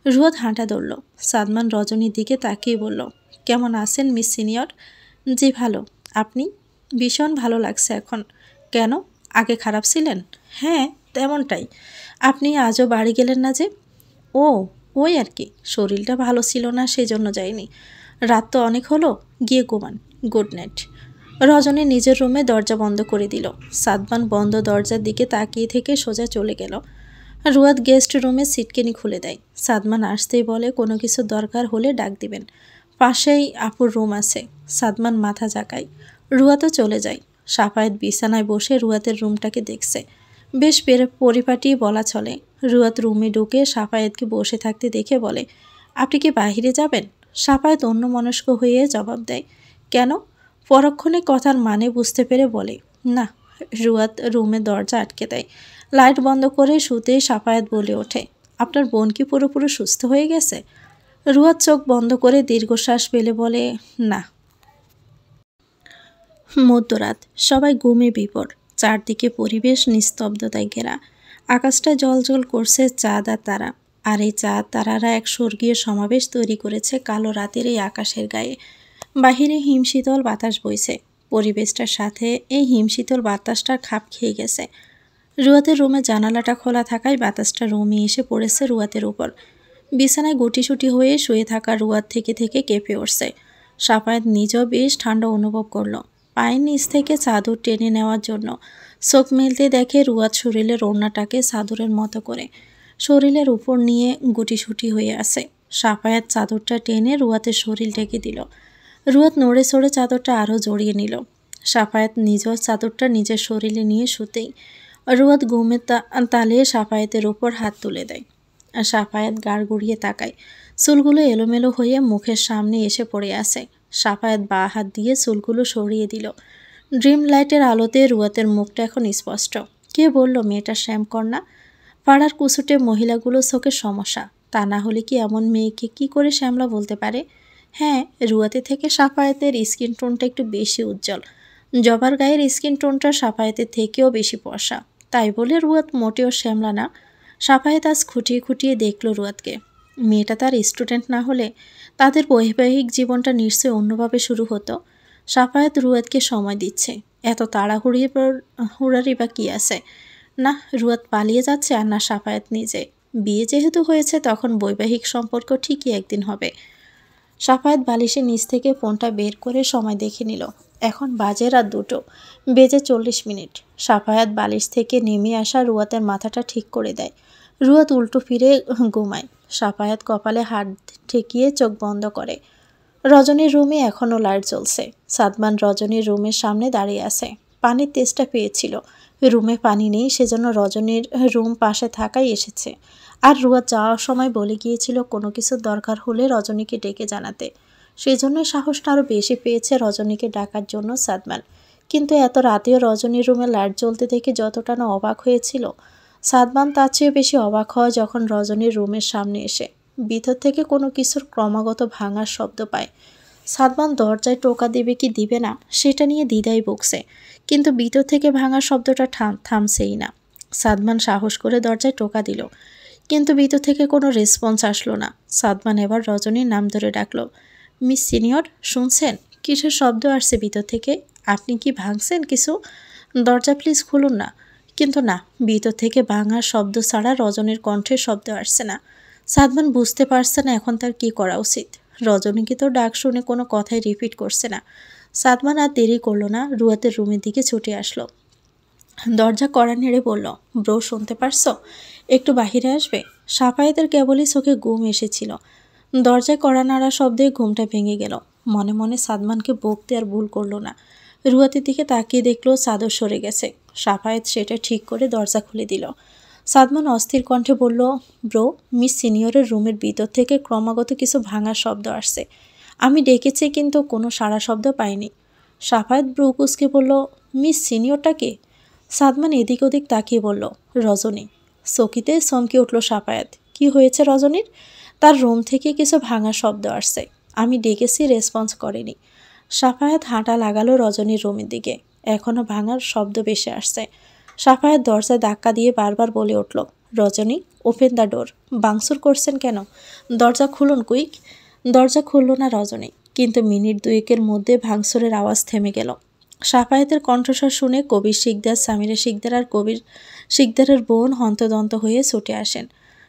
রুয়াত হাঁটা ধরল। সাদমান রজনীর দিকে তাকিয়ে বলল, কেমন আছেন মিস সিনিয়র? জি ভালো, আপনি? ভীষণ ভালো লাগছে এখন। কেন, আগে খারাপ ছিলেন? হ্যাঁ তেমনটাই। আপনি আজও বাড়ি গেলেন না যে? ওই আর কি, শরীরটা ভালো ছিল না, সেজন্য যাইনি। রাত তো অনেক হলো, গিয়ে ঘুমান। Good night. রজনী নিজের রুমে দরজা বন্ধ করে দিল। সাদমান বন্ধ দরজার দিকে তাকিয়ে থেকে সোজা চলে গেল। রুয়াদ গেস্ট রুমে সিটকেনি খুলে দেয়। সাদমান আসতেই বলে কোনো কিছু দরকার হলে ডাক দিবেন, পাশেই আপুর রুম আছে। সাদমান মাথা জাকায়। রুয়াতও চলে যায়। সাফায়েত বিছানায় বসে রুয়াতের রুমটাকে দেখছে। বেশ পরিপাটি বলা চলে। রুয়াত রুমে ঢুকে সাফায়েতকে বসে থাকতে দেখে বলে, আপনি কি বাহিরে যাবেন? সাফায়েত অন্যমনস্ক হয়ে জবাব দেয়, কেন? পরক্ষণে কথার মানে বুঝতে পেরে বলে, না। রুয়াত রুমে দরজা আটকে দেয়। লাইট বন্ধ করে শুতেই সাফায়েত বলে ওঠে, আপনার বোন কি পুরোপুরি সুস্থ হয়ে গেছে? রুয়াত চোখ বন্ধ করে দীর্ঘশ্বাস ফেলে বলে, না। মধ্যরাত, সবাই ঘুমে বিভোর। চারদিকে পরিবেশ নিস্তব্ধতায় ঘেরা। আকাশটা জলজল করছে চাঁদ আর তারা। আর এই চাঁদ তারারা এক স্বর্গীয় সমাবেশ তৈরি করেছে কালো রাতের এই আকাশের গায়ে। বাহিরে হিমশীতল বাতাস বইছে। পরিবেশটার সাথে এই হিমশীতল বাতাসটার খাপ খেয়ে গেছে। রুয়াতের রুমে জানালাটা খোলা থাকায় বাতাসটা রুমে এসে পড়েছে রুয়াতের উপর। বিছানায় গুটিসুটি হয়ে শুয়ে থাকা রুয়াত থেকে থেকে কেঁপে উঠছে। সাফায়েত নিজেও বেশ ঠান্ডা অনুভব করলো। পায়ের নিচ থেকে চাদর টেনে নেওয়ার জন্য চোখ মেলতে দেখে রুয়াত শরীরের ওড়নাটাকে চাদরের মতো করে শরীরের উপর নিয়ে গুটিসুটি হয়ে আছে। সাফায়েত চাদরটা টেনে রুয়াতের শরীর ঢেকে দিল। রুয়াত নড়ে চড়ে চাদরটা আরও জড়িয়ে নিল। সাফায়েত নিজের চাদরটা নিজের শরীরে নিয়ে শুতেই রুয়াত ঘুমের তালে সাফায়েতের উপর হাত তুলে দেয়। আর সাফায়েত গাড় গুড়িয়ে তাকায়। চুলগুলো এলোমেলো হয়ে মুখের সামনে এসে পড়ে আছে। সাফায়েত বাঁ হাত দিয়ে চুলগুলো সরিয়ে দিল। ড্রিম লাইটের আলোতে রুয়াতের মুখটা এখন স্পষ্ট। কে বলল মেয়েটা শ্যামকন্যা? পাড়ার কুসুটে মহিলাগুলো চোখের সমস্যা। তা না হলে কি এমন মেয়েকে কি করে শ্যামলা বলতে পারে? হ্যাঁ, রুয়াতে থেকে সাফায়েতের স্কিন টোনটা একটু বেশি উজ্জ্বল। জবার গায়ের স্কিন টোনটা সাফায়েতের থেকেও বেশি ফর্সা। তাই বলে রুয়াত মোটেও শ্যামলা না। সাফায়েত আজ খুঁটিয়ে খুঁটিয়ে দেখল রুয়াতকে। মেয়েটা তার স্টুডেন্ট না হলে তাদের বৈবাহিক জীবনটা নিশ্চয়ই অন্যভাবে শুরু হতো। সাফায়েত রুয়াতকে সময় দিচ্ছে। এত হুড়ারি বা কী আছে? না রুয়াত পালিয়ে যাচ্ছে আর না সাফায়েত নিজে। বিয়ে যেহেতু হয়েছে তখন বৈবাহিক সম্পর্ক ঠিকই একদিন হবে। সাফায়েত বালিশের নিচ থেকে ফোনটা বের করে সময় দেখে নিল। এখন বাজে রাত 2টো বেজে 40 মিনিট। সাফায়েত বালিশ থেকে নেমে আসা রুয়াতের মাথাটা ঠিক করে দেয়। রুয়াত উল্টো ফিরে ঘুমায়। সাফায়েত কপালে হাত ঠেকিয়ে চোখ বন্ধ করে। রজনীর রুমে এখনও লাইট জ্বলছে। সাদমান রজনীর রুমের সামনে দাঁড়িয়ে আছে। পানির তেষ্টা পেয়েছিল। রুমে পানি নেই, সেজন্য রজনীর রুম পাশে থাকাই এসেছে। আর রুয়াত যাওয়ার সময় বলে গিয়েছিল কোনো কিছুর দরকার হলে রজনীকে ডেকে জানাতে। সেজন্যই সাহসটা আরও বেশি পেয়েছে রজনীকে ডাকার জন্য সাদমান। কিন্তু এত রাতেও রজনীর রুমে লাইট জ্বলতে দেখে যতটা না অবাক হয়েছিল, সাদমান তার চেয়ে বেশি অবাক হয় যখন রজনীর রুমের সামনে এসে ভিতর থেকে কোনো কিছুর ক্রমাগত ভাঙার শব্দ পায়। সাদমান দরজায় টোকা দেবে কি দিবে না সেটা নিয়ে দ্বিধায় বকছে, কিন্তু ভিতর থেকে ভাঙার শব্দটা থামছেই না। সাদমান সাহস করে দরজায় টোকা দিল, কিন্তু ভিতর থেকে কোনো রেসপন্স আসলো না। সাদমান এবার রজনীর নাম ধরে ডাকলো, মিস সিনিয়র, শুনছেন? কিসের শব্দ আসছে ভিতর থেকে? আপনি কি ভাঙছেন কিছু? দরজা প্লিজ খুলুন না। কিন্তু না, ভিতর থেকে ভাঙার শব্দ ছাড়া রজনীর কণ্ঠের শব্দ আসছে না। সাদমান বুঝতে পারছে না এখন তার কী করা উচিত। রজনীকে তো ডাক শুনে কোনো কথাই রিপিট করছে না। সাদমান আর দেরি করলো না, রুয়াতের রুমের দিকে ছুটে আসলো। দরজা কড়া নেড়ে বলল, ব্রো শুনতে পারছো? একটু বাহিরে আসবে? সাফায়েতের কেবলই চোখে ঘুম এসেছিল। দরজায় কড়া নাড়া শব্দে ঘুমটা ভেঙে গেল। মনে মনে সাদমানকে বকতে আর ভুল করলো না। রুয়াতের দিকে তাকিয়ে দেখলো চাদর সরে গেছে। সাফায়েত সেটা ঠিক করে দরজা খুলে দিল। সাদমান অস্থির কণ্ঠে বলল, ব্রো, মিস সিনিয়রের রুমের ভিতর থেকে ক্রমাগত কিছু ভাঙার শব্দ আসছে। আমি ডেকেছি কিন্তু কোনো সাড়া শব্দ পাইনি। সাফায়েত ব্রু কুচকে বলল, মিস সিনিয়রটা কে? সাদমান এদিক ওদিক তাকিয়ে বলল, রজনী। চকিতে চমকে উঠল সাফায়েত। কি হয়েছে রজনীর? তার রুম থেকে কিছু ভাঙার শব্দ আসছে। আমি ডেকেছি, রেসপন্স করেনি। সাফায়েত হাঁটা লাগালো রজনীর রুমের দিকে। এখনও ভাঙার শব্দ বেশি আসছে। সাফায়েত দরজায় ধাক্কা দিয়ে বারবার বলে উঠল, রজনী, ওপেন দ্য ডোর। বাংসুর করছেন কেন? দরজা খুলুন কুইক। দরজা খুলল না রজনী, কিন্তু মিনিট 2-এর মধ্যে ভাঙচুরের আওয়াজ থেমে গেল। সাফায়েতের কণ্ঠস্বর শুনে কবির শিকদার, সামিরা শিকদার আর কবির শিকদারের বোন হন্তদন্ত হয়ে ছুটে আসেন।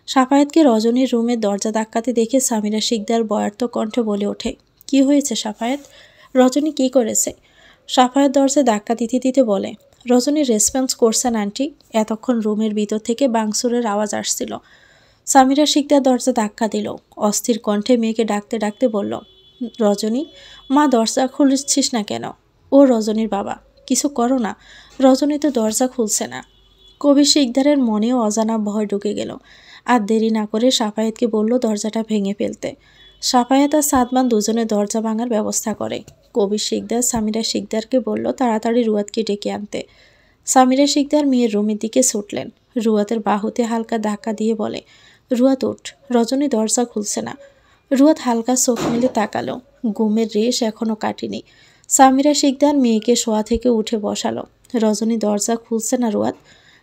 সাফায়েতকে রজনীর রুমের দরজা ধাক্কাতে দেখে সামিরা শিকদার বয়ার্ত কণ্ঠে বলে ওঠে, কি হয়েছে সাফায়েত? রজনী কি করেছে? সাফায়াত দরজায় ধাক্কা দিতে দিতে বলে, রজনী রেসপন্স করছেন আন্টি? এতক্ষণ রুমের ভিতর থেকে বাংসুরের আওয়াজ আসছিল। সামিরা শিকদার দরজা ধাক্কা দিল। অস্থির কণ্ঠে মেয়েকে ডাকতে ডাকতে বলল, রজনী, মা দরজা খুলছিস না কেন? ও রজনীর বাবা, কিছু করো না। রজনী তো দরজা খুলছে না। কবির শিকদারের মনেও অজানা ভয় ঢুকে গেল। আর দেরি না করে সাফায়েতকে বলল দরজাটা ভেঙে ফেলতে। সাফায়েত আর সাদমান দুজনে দরজা ভাঙার ব্যবস্থা করে। কবির শিকদার সামিরা শিকদারকে বলল তাড়াতাড়ি রুয়াতকে ডেকে আনতে। সামিরা শিকদার মেয়ের রুমের দিকে ছুটলেন। রুয়াতের বাহুতে হালকা ধাক্কা দিয়ে বলে, রুয়াত ওঠ, রজনী দরজা খুলছে না। রুয়াত হালকা চোখ মেলে তাকালো। ঘুমের রেশ এখনো কাটেনি। সামিরা শিকদার মেয়েকে শোয়া থেকে উঠে বসালো। রজনী দরজা খুলছে না রুয়াত।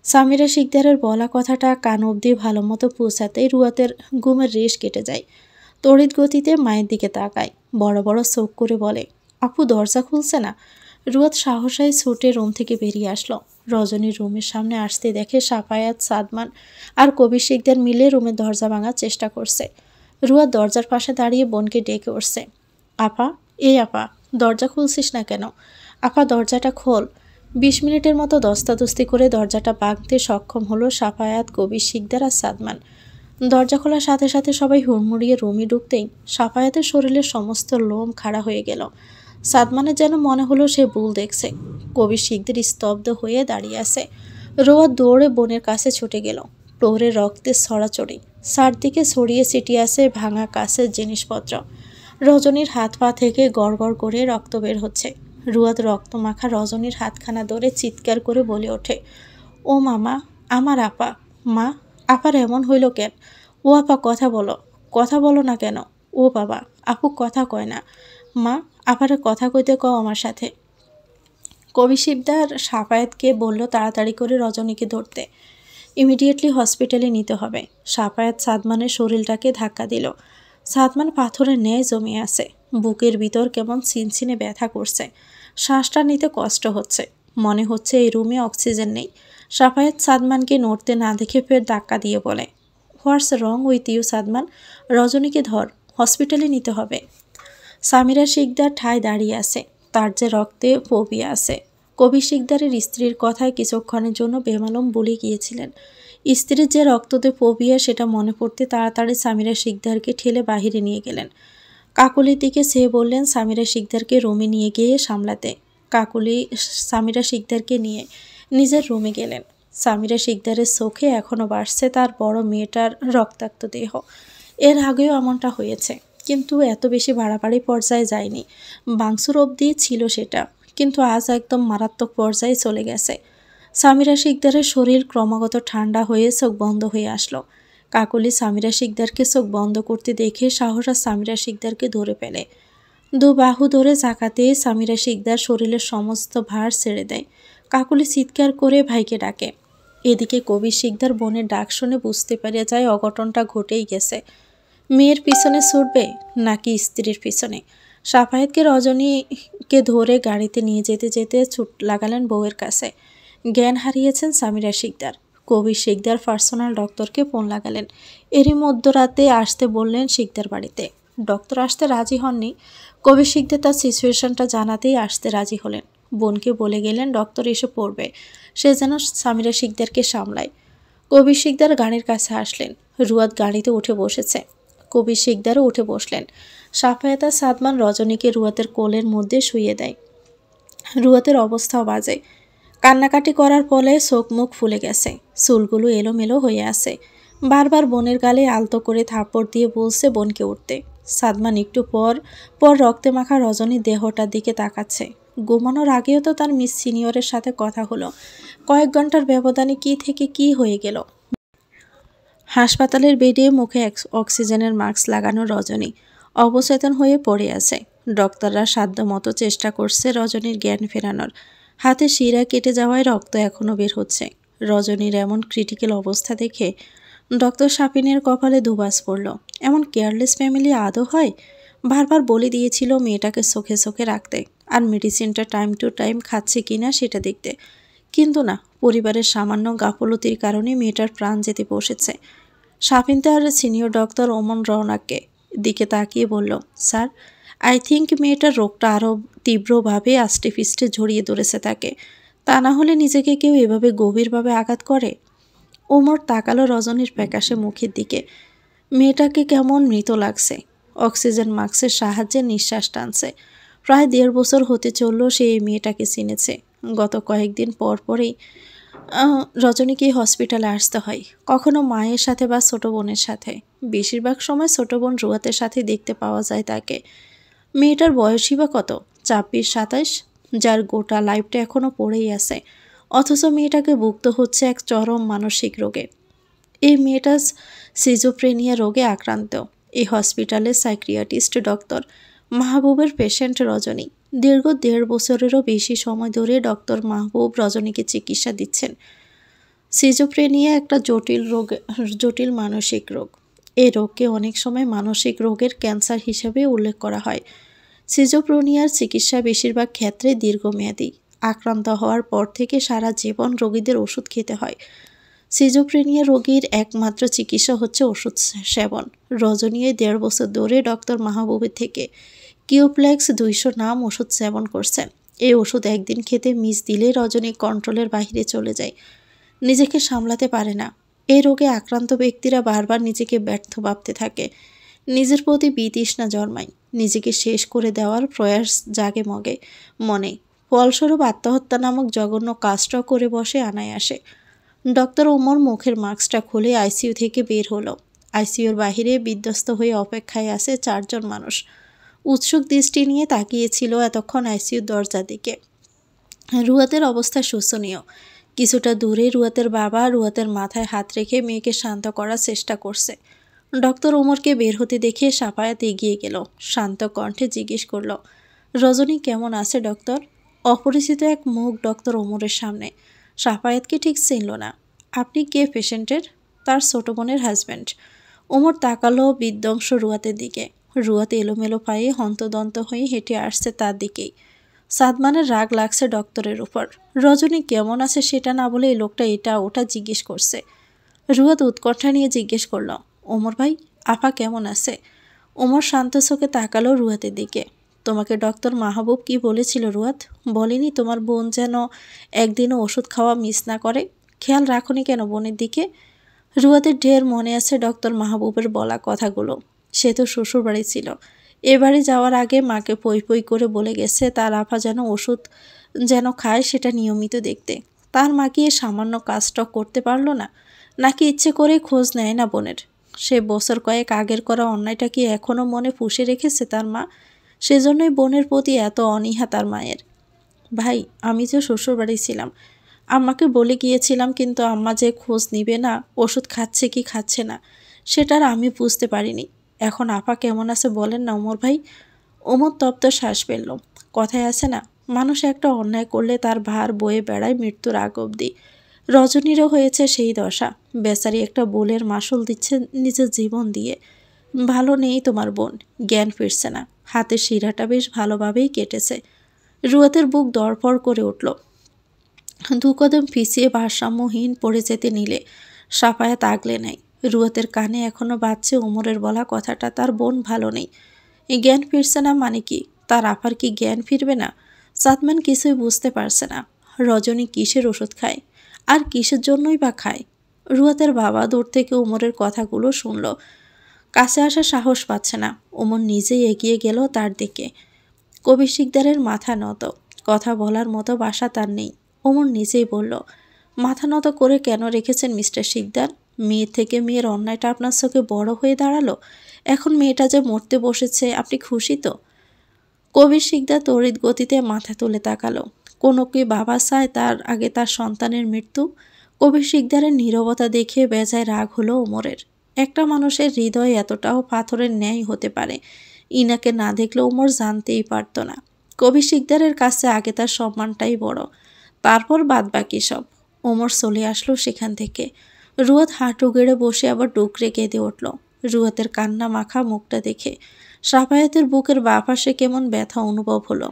সামিরা শিকদারের বলা কথাটা কান অবধি ভালো মতো পৌঁছাতেই রুয়াতের ঘুমের রেশ কেটে যায়। তড়িৎ গতিতে মায়ের দিকে তাকায়, বড় বড় চোখ করে বলে, আপু দরজা খুলছে না। রুয়াত সাহসাই ছুটে রুম থেকে বেরিয়ে আসলো। রজনীর রুমের সামনে আসতে দেখে সাফায়াত, সাদমান আর কবির শিকদার মিলে রুমের দরজা ভাঙার চেষ্টা করছে। রুয়াত দরজার পাশে দাঁড়িয়ে বোনকে ডেকে উঠছে, আপা, এই আপা, দরজা খুলছিস না কেন? আপা দরজাটা খোল। 20 মিনিটের মতো দস্তাদস্তি করে দরজাটা ভাঙতে সক্ষম হলো সাফায়াত, কবির শিকদার আর সাদমান। দরজা খোলার সাথে সাথে সবাই হুড়মুড়িয়ে রুমে ঢুকতেই সাফায়াতের শরীরের সমস্ত লোম খাড়া হয়ে গেল। সাদমানের যেন মনে হলো সে ভুল দেখছে। কবির শিকদার স্তব্ধ হয়ে দাঁড়িয়ে আছে। রোয়া দৌড়ে বোনের কাছে ছুটে গেল। প্রহরে রক্তের ছড়াছড়ি, চারদিকে ছড়িয়ে ছিটিয়ে আছে ভাঙা কাছের জিনিসপত্র। রজনীর হাত পা থেকে গড় গড় করে রক্ত বের হচ্ছে। রুয়াত রক্তমাখা রজনীর হাতখানা ধরে চিৎকার করে বলে ওঠে, ও মামা, আমার আপা, মা, আপার এমন হইল কেন? ও আপা কথা বলো না কেন? ও বাবা, আপু কথা কয় না। মা, আপারে কথা কইতে কও আমার সাথে। কবি শিকদার সাফায়েতকে বলল তাড়াতাড়ি করে রজনীকে ধরতে। ইমিডিয়েটলি হসপিটালে নিতে হবে। সাফায়েত সাদমানের শরীরটাকে ধাক্কা দিল। সাদমান পাথরের ন্যায় জমে আছে। বুকের ভিতর কেমন ছিনছিনে ব্যথা করছে। শ্বাসটা নিতে কষ্ট হচ্ছে। মনে হচ্ছে এই রুমে অক্সিজেন নেই। সাফায়েত সাদমানকে নড়তে না দেখে ফের ধাক্কা দিয়ে বলে, হোয়াটস রং উইথ ইউ সাদমান? রজনীকে ধর, হসপিটালে নিতে হবে। সামিরা শিকদার ঠায় দাঁড়িয়ে আছে। তার যে রক্তে ফোবিয়া আছে। কবি শিকদারের স্ত্রীর কথায় কিছুক্ষণের জন্য বেমালুম বলে গিয়েছিলেন। স্ত্রীর যে রক্ততে ফোবিয়া সেটা মনে পড়তে তাড়াতাড়ি সামিরা শিকদারকে ঠেলে বাহিরে নিয়ে গেলেন। কাকুলির দিকে সে বললেন সামিরা শিকদারকে রুমে নিয়ে গিয়ে সামলাতে। কাকুলি সামিরা শিকদারকে নিয়ে নিজের রুমে গেলেন। সামিরা শিকদারের চোখে এখনও বাড়ছে তার বড় মেয়েটার রক্তাক্ত দেহ। এর আগেও এমনটা হয়েছে, কিন্তু এত বেশি বাড়াবাড়ি পর্যায়ে যায়নি। বাংসুর অবধি ছিল সেটা, কিন্তু আজ একদম মারাত্মক পর্যায়ে চলে গেছে। সামিরা শিকদারের শরীর ক্রমাগত ঠান্ডা হয়ে চোখ বন্ধ হয়ে আসলো। কাকলি সামিরা শিকদারকে চোখ বন্ধ করতে দেখে সাহসা সামিরা শিকদারকে ধরে ফেলে। দু বাহু ধরে ঝাঁকাতে সামিরা শিকদার শরীরের সমস্ত ভার ছেড়ে দেয়। কাকলি চিৎকার করে ভাইকে ডাকে। এদিকে কবির শিকদার বোনের ডাক শুনে বুঝতে পেরে যায় অঘটনটা ঘটেই গেছে। মেয়ের পিছনে ছুটবে নাকি স্ত্রীর পিছনে? সাফায়েতকে রজনীকে ধরে গাড়িতে নিয়ে যেতে যেতে ছুট লাগালেন বউয়ের কাছে। জ্ঞান হারিয়েছেন সামিরা শিকদার। কবির শিকদার পার্সোনাল ডক্টরকে ফোন লাগালেন। এরই মধ্যরাতে আসতে বললেন শিকদার বাড়িতে। ডক্টর আসতে রাজি হননি। কবির শিকদার তার সিচুয়েশনটা জানাতেই আসতে রাজি হলেন। বোনকে বলে গেলেন ডক্টর এসে পড়বে, সে যেন সামিরা শিকদারকে সামলায়। কবির শিকদার গাড়ির কাছে আসলেন। রুয়াত গাড়িতে উঠে বসেছে। কবির শিকদারও উঠে বসলেন। সাফায়েত আর সাদমান রজনীকে রুয়াতের কোলের মধ্যে শুইয়ে দেয়। রুয়াতের অবস্থাও বাজে। কান্নাকাটি করার ফলে চোখ মুখ ফুলে গেছে, চুলগুলো এলোমেলো হয়ে আছে। বারবার বোনের গালে আলতো করে থাপ্পড় দিয়ে বলছে বোনকে উঠতে। সাদমান একটু পর পর রক্তে মাখা রজনীর দেহটার দিকে তাকাচ্ছে। ঘুমানোর আগেও তো তার মিস সিনিয়রের সাথে কথা হলো। কয়েক ঘন্টার ব্যবধানে কি থেকে কি হয়ে গেল। হাসপাতালের বেডে মুখে অক্সিজেনের মাস্ক লাগানো রজনী অবচেতন হয়ে পড়ে আছে। ডক্টররা সাধ্যমতো চেষ্টা করছে রজনীর জ্ঞান ফেরানোর। হাতে শিরা কেটে যাওয়ায় রক্ত এখনও বের হচ্ছে। রজনীর এমন ক্রিটিক্যাল অবস্থা দেখে ডক্টর শাপিনের কপালে দুবাস পড়ল। এমন কেয়ারলেস ফ্যামিলি আদৌ হয়? বারবার বলে দিয়েছিল মেয়েটাকে চোখে চোখে রাখতে, আর মেডিসিনটা টাইম টু টাইম খাচ্ছে কিনা সেটা দেখতে। কিন্তু না, পরিবারের সামান্য গাফলতির কারণে মেয়েটার প্রাণ যেতে বসেছে। শাপিন তার সিনিয়র ডক্টর ওমন রওনাককে দিকে তাকিয়ে বলল, স্যার, আই থিঙ্ক মেয়েটার রোগটা আরও তীব্রভাবে আষ্টেপৃষ্ঠে জড়িয়ে ধরেছে তাকে। তা না হলে নিজেকে কেউ এভাবে গভীরভাবে আঘাত করে? ওমর তাকালো রজনীর ফ্যাকাশে মুখের দিকে। মেয়েটাকে কেমন মৃত লাগছে। অক্সিজেন মাস্কের সাহায্যে নিঃশ্বাস টানছে। প্রায় 1.5 বছর হতে চলল সে এই মেয়েটাকে চিনেছে। গত কয়েকদিন পরই রজনীকে হসপিটালে আসতে হয়, কখনো মায়ের সাথে বা ছোট বোনের সাথে। বেশিরভাগ সময় ছোট বোন রুয়াতের সাথে দেখতে পাওয়া যায় তাকে। মেয়েটার বয়সই বা কত, 26-27, যার গোটা লাইফটা এখনো পড়েই আছে। অথচ মেয়েটাকে ভুগতে হচ্ছে এক চরম মানসিক রোগে। এই মেয়েটা সিজোফ্রেনিয়া রোগে আক্রান্ত। এই হসপিটালের সাইকিয়াট্রিস্ট ডক্টর মাহবুবের পেশেন্ট রজনী। দীর্ঘ 1.5 বছরেরও বেশি সময় ধরে ডক্টর মাহবুব রজনীকে চিকিৎসা দিচ্ছেন। সিজোফ্রেনিয়া একটা জটিল মানসিক রোগ। এই রোগকে অনেক সময় মানসিক রোগের ক্যান্সার হিসেবে উল্লেখ করা হয়। সিজোফ্রেনিয়ার চিকিৎসা বেশিরভাগ ক্ষেত্রে দীর্ঘমেয়াদী। আক্রান্ত হওয়ার পর থেকে সারা জীবন রোগীদের ওষুধ খেতে হয়। সিজোফ্রেনিয়া রোগীর একমাত্র চিকিৎসা হচ্ছে ওষুধ সেবন। রজনী 1.5 বছর ধরে ডক্টর মাহবুবের থেকে কিউপ্লেক্স 200 নাম ওষুধ সেবন করছেন। এই ওষুধ একদিন খেতে মিস দিলে রজনী কন্ট্রোলের বাইরে চলে যায়, নিজেকে সামলাতে পারে না। এই রোগে আক্রান্ত ব্যক্তিরা বারবার নিজেকে ব্যর্থ ভাবতে থাকে, নিজের প্রতি বিতৃষ্ণা জন্মায়, নিজেকে শেষ করে দেওয়ার প্রয়াস জাগে মনে। ফলস্বরূপ আত্মহত্যা নামক জঘন্য কাজটাও করে বসে অনায়াসে। ডক্টর ওমর মুখের মাস্কটা খুলে আইসিইউ থেকে বের হলো। আইসিইউর বাহিরে বিধ্বস্ত হয়ে অপেক্ষায় আছে 4 জন মানুষ। উৎসুক দৃষ্টি নিয়ে তাকিয়েছিল এতক্ষণ আইসিইউর দরজার দিকে। রুয়াতের অবস্থা শোচনীয়। কিছুটা দূরে রুয়াতের বাবা রুয়াতের মাথায় হাত রেখে মেয়েকে শান্ত করার চেষ্টা করছে। ডক্টর ওমরকে বের হতে দেখে সাফায়াত এগিয়ে গেল। শান্ত কণ্ঠে জিজ্ঞেস করল, রজনী কেমন আছে ডক্টর? অপরিচিত এক মুখ ডক্টর ওমরের সামনে। সাফায়াতকে ঠিক চিনল না। আপনি কে পেশেন্টের? তার ছোট বোনের হাজব্যান্ড। ওমর তাকালো বিধ্বংস রুয়াতের দিকে। রুয়াত এলোমেলো পায়ে হন্তদন্ত হয়ে হেঁটে আসছে তার দিকেই। সাদমানের রাগ লাগছে ডক্টরের উপর। রজনী কেমন আছে সেটা না বলে এই লোকটা এটা ওটা জিজ্ঞেস করছে। রুয়াত উৎকণ্ঠা নিয়ে জিজ্ঞেস করল, ওমর ভাই, আপা কেমন আছে? ওমর শান্ত চোখে তাকালো রুয়াতের দিকে। তোমাকে ডক্টর মাহবুব কি বলেছিল রুয়াত? বলেনি তোমার বোন যেন একদিনও ওষুধ খাওয়া মিস না করে? খেয়াল রাখনি কেন বোনের দিকে? রুয়াতের ঢের মনে আছে ডক্টর মাহবুবের বলা কথাগুলো। সে তো শ্বশুরবাড়ি ছিল। এবারে যাওয়ার আগে মাকে পই পই করে বলে গেছে তার আপা যেন ওষুধ যেন খায় সেটা নিয়মিত দেখতে। তার মা কি সামান্য কাজটা করতে পারল না? নাকি ইচ্ছে করে খোঁজ নেয় না বোনের? সে বছর কয়েক আগের করা অন্যায়টা কি এখনও মনে পুষে রেখেছে তার মা? সেজন্যই বোনের প্রতি এত অনীহা তার মায়ের। ভাই, আমি যে শ্বশুরবাড়ি ছিলাম, আম্মাকে বলে গিয়েছিলাম, কিন্তু আম্মা যে খোঁজ নিবে না ওষুধ খাচ্ছে কি খাচ্ছে না সেটার আমি বুঝতে পারিনি। এখন আপা কেমন আছে বলেন না ওমর ভাই? ওমর তপ্ত শ্বাস ফেলল। কথায় আছে না, মানুষ একটা অন্যায় করলে তার ভার বয়ে বেড়ায় মৃত্যুর আগ অবধি। রজনীরও হয়েছে সেই দশা। বেচারি একটা বোলের মাসুল দিচ্ছে নিজের জীবন দিয়ে। ভালো নেই তোমার বোন, জ্ঞান ফিরছে না। হাতের শিরাটা বেশ ভালোভাবেই কেটেছে। রুয়াতের বুক দরপড় করে উঠল। 2 কদম পিছিয়ে ভারসাম্যহীন পড়ে যেতে নিলে সাফায়াত আগলে নেয়। রুয়াতের কানে এখনো বাজছে ওমরের বলা কথাটা, তার বোন ভালো নেই। জ্ঞান ফিরছে না মানে কি? তার আপার কি জ্ঞান ফিরবে না? সাদমান কিছুই বুঝতে পারছে না। রজনী কিসের ওষুধ খায়, আর কিসের জন্যই বা খায়? রুয়াতের বাবা দূর থেকে ওমরের কথাগুলো শুনল। কাছে আসার সাহস পাচ্ছে না। ওমর নিজেই এগিয়ে গেল তার দিকে। কবির শিকদারের মাথা নত। কথা বলার মতো ভাষা তার নেই। ওমর নিজেই বলল, মাথা নত করে কেন রেখেছেন মিস্টার শিকদার? মেয়ের থেকে মেয়ের অন্যায়টা আপনার চোখে বড় হয়ে দাঁড়ালো। এখন মেয়েটা যে মরতে বসেছে, আপনি খুশি তো? কবির শিকদার তড়িৎ গতিতে মাথা তুলে তাকালো। কোনো কি বাবা চায় তার আগে তার সন্তানের মৃত্যু? কবির শিকদারের নীরবতা দেখে বেজায় রাগ হলো ওমরের। একটা মানুষের হৃদয় এতটাও পাথরের ন্যায় হতে পারে, ইনাকে না দেখলে ওমর জানতেই পারত না। কবির শিকদারের কাছে আগে তার সম্মানটাই বড়, তারপর বাদবাকি সব। ওমর চলে আসলো সেখান থেকে। রুয়াত হাঁটু গেড়ে বসে আবার ডুকরে কেঁদে উঠল রুয়াতের কান্না মাখা মুখটা দেখে। সাফায়াতের বুকের বাঁ পাশে কেমন ব্যথা অনুভব হলো।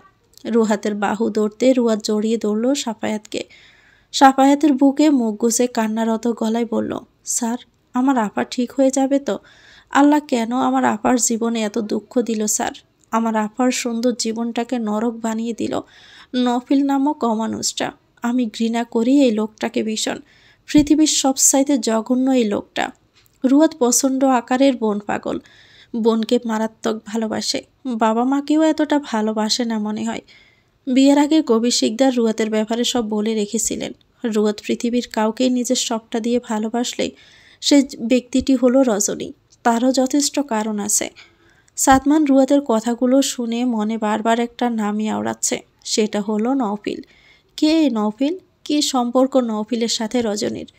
রুহাতের বাহু ধরতে রুয়াত জড়িয়ে ধরল সাফায়াতকে। সাফায়াতের বুকে মুখ গুজে কান্নারত গলায় বলল, স্যার, আমার আপা ঠিক হয়ে যাবে তো? আল্লাহ কেন আমার আপার জীবনে এত দুঃখ দিল স্যার? আমার আপার সুন্দর জীবনটাকে নরক বানিয়ে দিল নফিল নামক অমানুষটা। আমি ঘৃণা করি এই লোকটাকে ভীষণ। পৃথিবীর সবচাইতে জঘন্য এই লোকটা। রুয়াদ প্রচণ্ড আকারের বোন পাগল। বোনকে মারাত্মক ভালোবাসে। বাবা মাকেও এতটা ভালোবাসে না মনে হয়। বিয়ের আগে কবির শিকদার রুয়াতের ব্যাপারে সব বলে রেখেছিলেন। রুয়াত পৃথিবীর কাউকেই নিজের সবটা দিয়ে ভালোবাসলে সে ব্যক্তিটি হলো রজনী। তারও যথেষ্ট কারণ আছে। সাদমান রুয়াতের কথাগুলো শুনে মনে বারবার একটা নামই আওড়াচ্ছে। সেটা হলো নওফিল। কে এই নওফিল? কী সম্পর্ক নওফিলের সাথে রজনীর?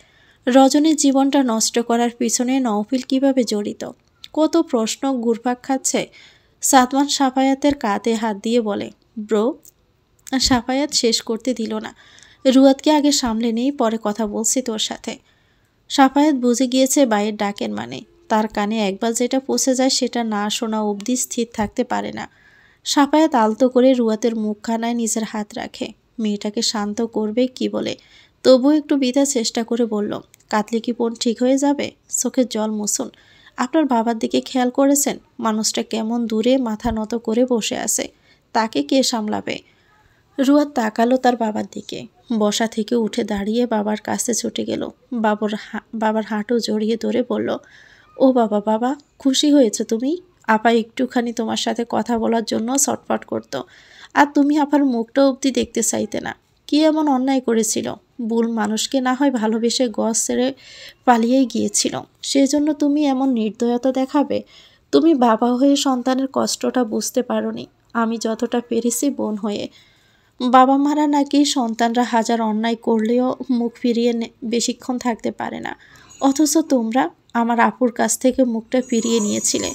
রজনীর জীবনটা নষ্ট করার পিছনে নওফিল কিভাবে জড়িত? কত প্রশ্ন ঘুরপাক খাচ্ছে। সাদমান সাফায়াতের কাঁধে হাত দিয়ে বলে, ব্রো। সাফায়াত শেষ করতে দিল না। রুয়াতকে আগে সামলে নেই, পরে কথা বলছি তোর সাথে। সাফায়াত বুঝে গিয়েছে বাইয়ের ডাকের মানে। তার কানে একবার যেটা পৌঁছে যায় সেটা না শোনা অবধি স্থির থাকতে পারে না। সাফায়াত আলতো করে রুয়াতের মুখখানায় নিজের হাত রাখে। মেয়েটাকে শান্ত করবে কি বলে, তবুও একটু বিধার চেষ্টা করে বলল, কাঁদলে কি বোন ঠিক হয়ে যাবে? চোখের জল মুছুন। আপনার বাবার দিকে খেয়াল করেছেন? মানুষটা কেমন দূরে মাথা নত করে বসে আছে। তাকে কে সামলাবে? রুয়াত তাকালো তার বাবার দিকে। বসা থেকে উঠে দাঁড়িয়ে বাবার কাছে ছুটে গেল। বাবার হাঁটু জড়িয়ে ধরে বলল, ও বাবা, বাবা, খুশি হয়েছে তুমি? আপা একটুখানি তোমার সাথে কথা বলার জন্য ছটফট করতো, আর তুমি আপার মুখটা অবধি দেখতে চাইতে না। কি এমন অন্যায় করেছিল? ভুল মানুষকে না হয় ভালোবেসে গছ ছেড়ে পালিয়েই গিয়েছিল, সেজন্য তুমি এমন নির্দয়তা দেখাবে? তুমি বাবা হয়ে সন্তানের কষ্টটা বুঝতে পারোনি। আমি যতটা পেরেছি বোন হয়ে। বাবা মারা নাকি সন্তানরা হাজার অন্যায় করলেও মুখ ফিরিয়ে বেশিক্ষণ থাকতে পারে না, অথচ তোমরা আমার আপুর কাছ থেকে মুখটা ফিরিয়ে নিয়েছিলে।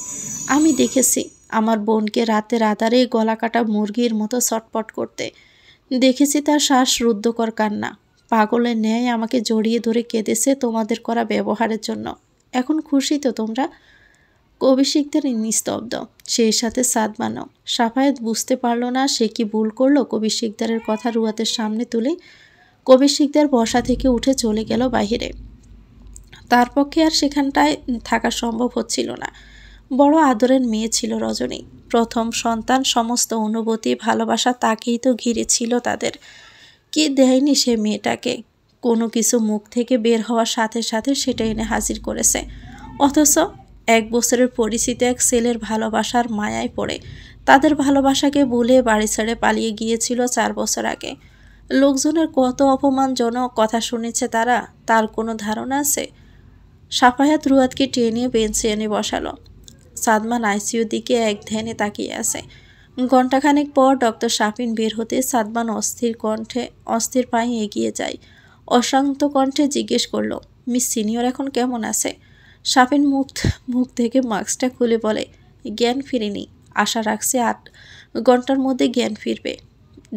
আমি দেখেছি আমার বোনকে রাতের আধারে গলা কাটা মুরগির মতো ছটপট করতে। দেখেছি তার শ্বাস রুদ্ধকর কান্না। পাগলের ন্যায় আমাকে জড়িয়ে ধরে কেঁদেছে তোমাদের করা ব্যবহারের জন্য। এখন খুশি তো তোমরা? কবি শিকদার নিস্তব্ধ, সেই সাথে সাদমানও। সাফায়াত বুঝতে পারল না সে কি ভুল করলো কবি শিকদারের কথা রুয়াতের সামনে তুলে। কবি শিকদার বসা থেকে উঠে চলে গেল বাহিরে। তার পক্ষে আর সেখানটায় থাকা সম্ভব হচ্ছিল না। বড় আদরের মেয়ে ছিল রজনী। প্রথম সন্তান, সমস্ত অনুভূতি ভালোবাসা তাকেই তো ঘিরে ছিল তাদের। কি দেয়নি সে মেয়েটাকে? কোনো কিছু মুখ থেকে বের হওয়ার সাথে সাথে সেটা এনে হাজির করেছে। অথচ 1 বছরের পরিচিত এক ছেলের ভালোবাসার মায়ায় পড়ে তাদের ভালোবাসাকে ভুলে বাড়ি ছেড়ে পালিয়ে গিয়েছিল 4 বছর আগে। লোকজনের কত অপমানজনক কথা শুনেছে তারা, তার কোনো ধারণা আছে? সাফায়াত রুয়াতকে টেনে বেঞ্চে এনে বসালো। সাদমান আইসিইউর দিকে এক ধ্যানে তাকিয়ে আছে। ঘণ্টাখানেক পর ডক্টর শাফিন বের হতে সাদমান অস্থির পায়ে এগিয়ে যায়। অশান্ত কণ্ঠে জিজ্ঞেস করল, মিস সিনিয়র এখন কেমন আছে? শাফিন মুখ থেকে মাস্কটা খুলে বলে, জ্ঞান ফিরেনি। আশা রাখছে 8 ঘন্টার মধ্যে জ্ঞান ফিরবে।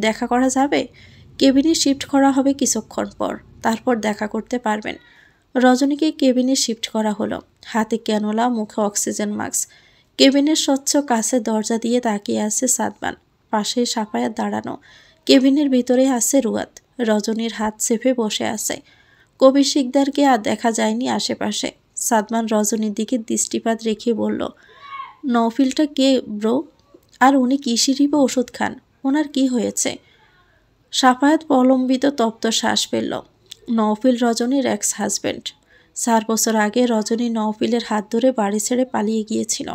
দেখা করা যাবে? কেবিনে শিফট করা হবে কিছুক্ষণ পর, তারপর দেখা করতে পারবেন। রজনীকে কেবিনে শিফট করা হলো। হাতে ক্যানোলা, মুখে অক্সিজেন মাস্ক। কেবিনের স্বচ্ছ কাছে দরজা দিয়ে তাকিয়ে আছে সাদমান। পাশে সাফায়াত দাঁড়ানো। কেবিনের ভিতরে আছে রুয়াত। রজনীর হাত চেপে বসে আছে। কবি শিকদারকে আর দেখা যায়নি আশেপাশে। সাদমান রজনীর দিকে দৃষ্টিপাত রেখে বলল, নওফিলটা কে ব্রো? আর উনি কিসেরই বা ওষুধ খান? ওনার কি হয়েছে? সাফায়াত প্রলম্বিত তপ্ত শ্বাস ফেলল। নওফিল রজনীর এক্স হাজব্যান্ড। 4 বছর আগে রজনী নওফিলের হাত ধরে বাড়ি ছেড়ে পালিয়ে গিয়েছিল,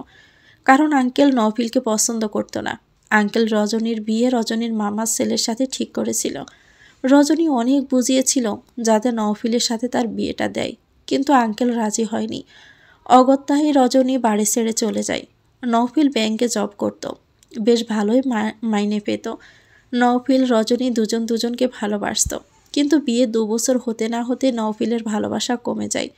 কারণ আঙ্কেল নওফিলকে পছন্দ করতো না। আঙ্কেল রজনীর বিয়ে রজনীর মামার ছেলের সাথে ঠিক করেছিল। রজনী অনেক বুঝিয়েছিল যাতে নওফিলের সাথে তার বিয়েটা দেয়, কিন্তু আঙ্কেল রাজি হয়নি। অগত্যাই রজনী বাড়ি ছেড়ে চলে যায়। নওফিল ব্যাংকে জব করত, বেশ ভালোই মাইনে পেত। নওফিল রজনী দুজনকে ভালোবাসত, কিন্তু বিয়ে 2 বছর হতে না হতে নওফিলের ভালোবাসা কমে যায়।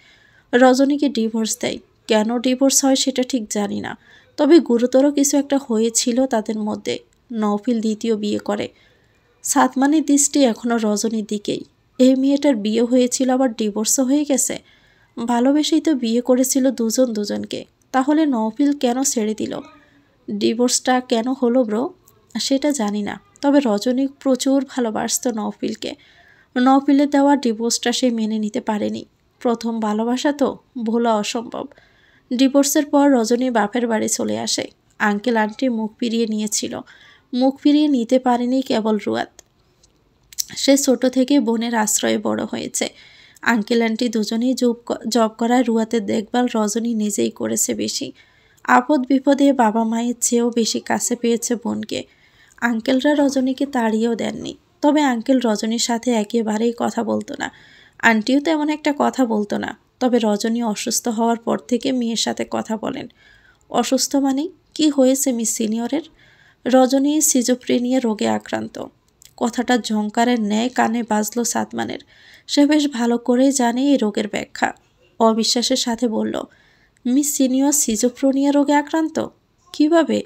রজনীকে ডিভোর্স দেয়। কেন ডিভোর্স হয় সেটা ঠিক জানি না, তবে গুরুতর কিছু একটা হয়েছিল তাদের মধ্যে। নওফিল দ্বিতীয় বিয়ে করে। সাদমানের দৃষ্টি এখনও রজনীর দিকেই। এই মেয়েটার বিয়ে হয়েছিল, আবার ডিভোর্সও হয়ে গেছে। ভালোবেসেই তো বিয়ে করেছিল দুজনকে, তাহলে নওফিল কেন ছেড়ে দিল? ডিভোর্সটা কেন হলো ব্রো? সেটা জানি না, তবে রজনী প্রচুর ভালোবাসত নওফিলকে। নওফিলের দেওয়া ডিভোর্সটা সে মেনে নিতে পারেনি। প্রথম ভালোবাসা তো, ভোলা অসম্ভব। ডিভোর্সের পর রজনী বাপের বাড়ি চলে আসে। আঙ্কেল আন্টি মুখ ফিরিয়ে নিয়েছিল। মুখ ফিরিয়ে নিতে পারেনি কেবল রুয়াত। সে ছোট থেকে বোনের আশ্রয়ে বড় হয়েছে। আঙ্কেল আন্টি দুজনেই জব করায় রুয়াতের দেখভাল রজনী নিজেই করেছে বেশি। আপদ বিপদে বাবা মায়ের চেয়েও বেশি কাছে পেয়েছে বোনকে। আঙ্কেলরা রজনীকে তাড়িয়েও দেননি। তবে আঙ্কেল রজনীর সাথে একেবারেই কথা বলতো না। আন্টিও তেমন একটা কথা বলতো না। তবে রজনী অসুস্থ হওয়ার পর থেকে মেয়ের সাথে কথা বলেন। অসুস্থ মানে কি হয়েছে মিস সিনিয়রের? রজনী সিজোফ্রেনিয়া রোগে আক্রান্ত। কথাটা ঝংকারের ন্যায় কানে বাজল সাদমানের। সে বেশ ভালো করেই জানে এই রোগের ব্যাখ্যা। অবিশ্বাসের সাথে বলল, মিস সিনিয়র সিজোফ্রেনিয়া রোগে আক্রান্ত? কিভাবে?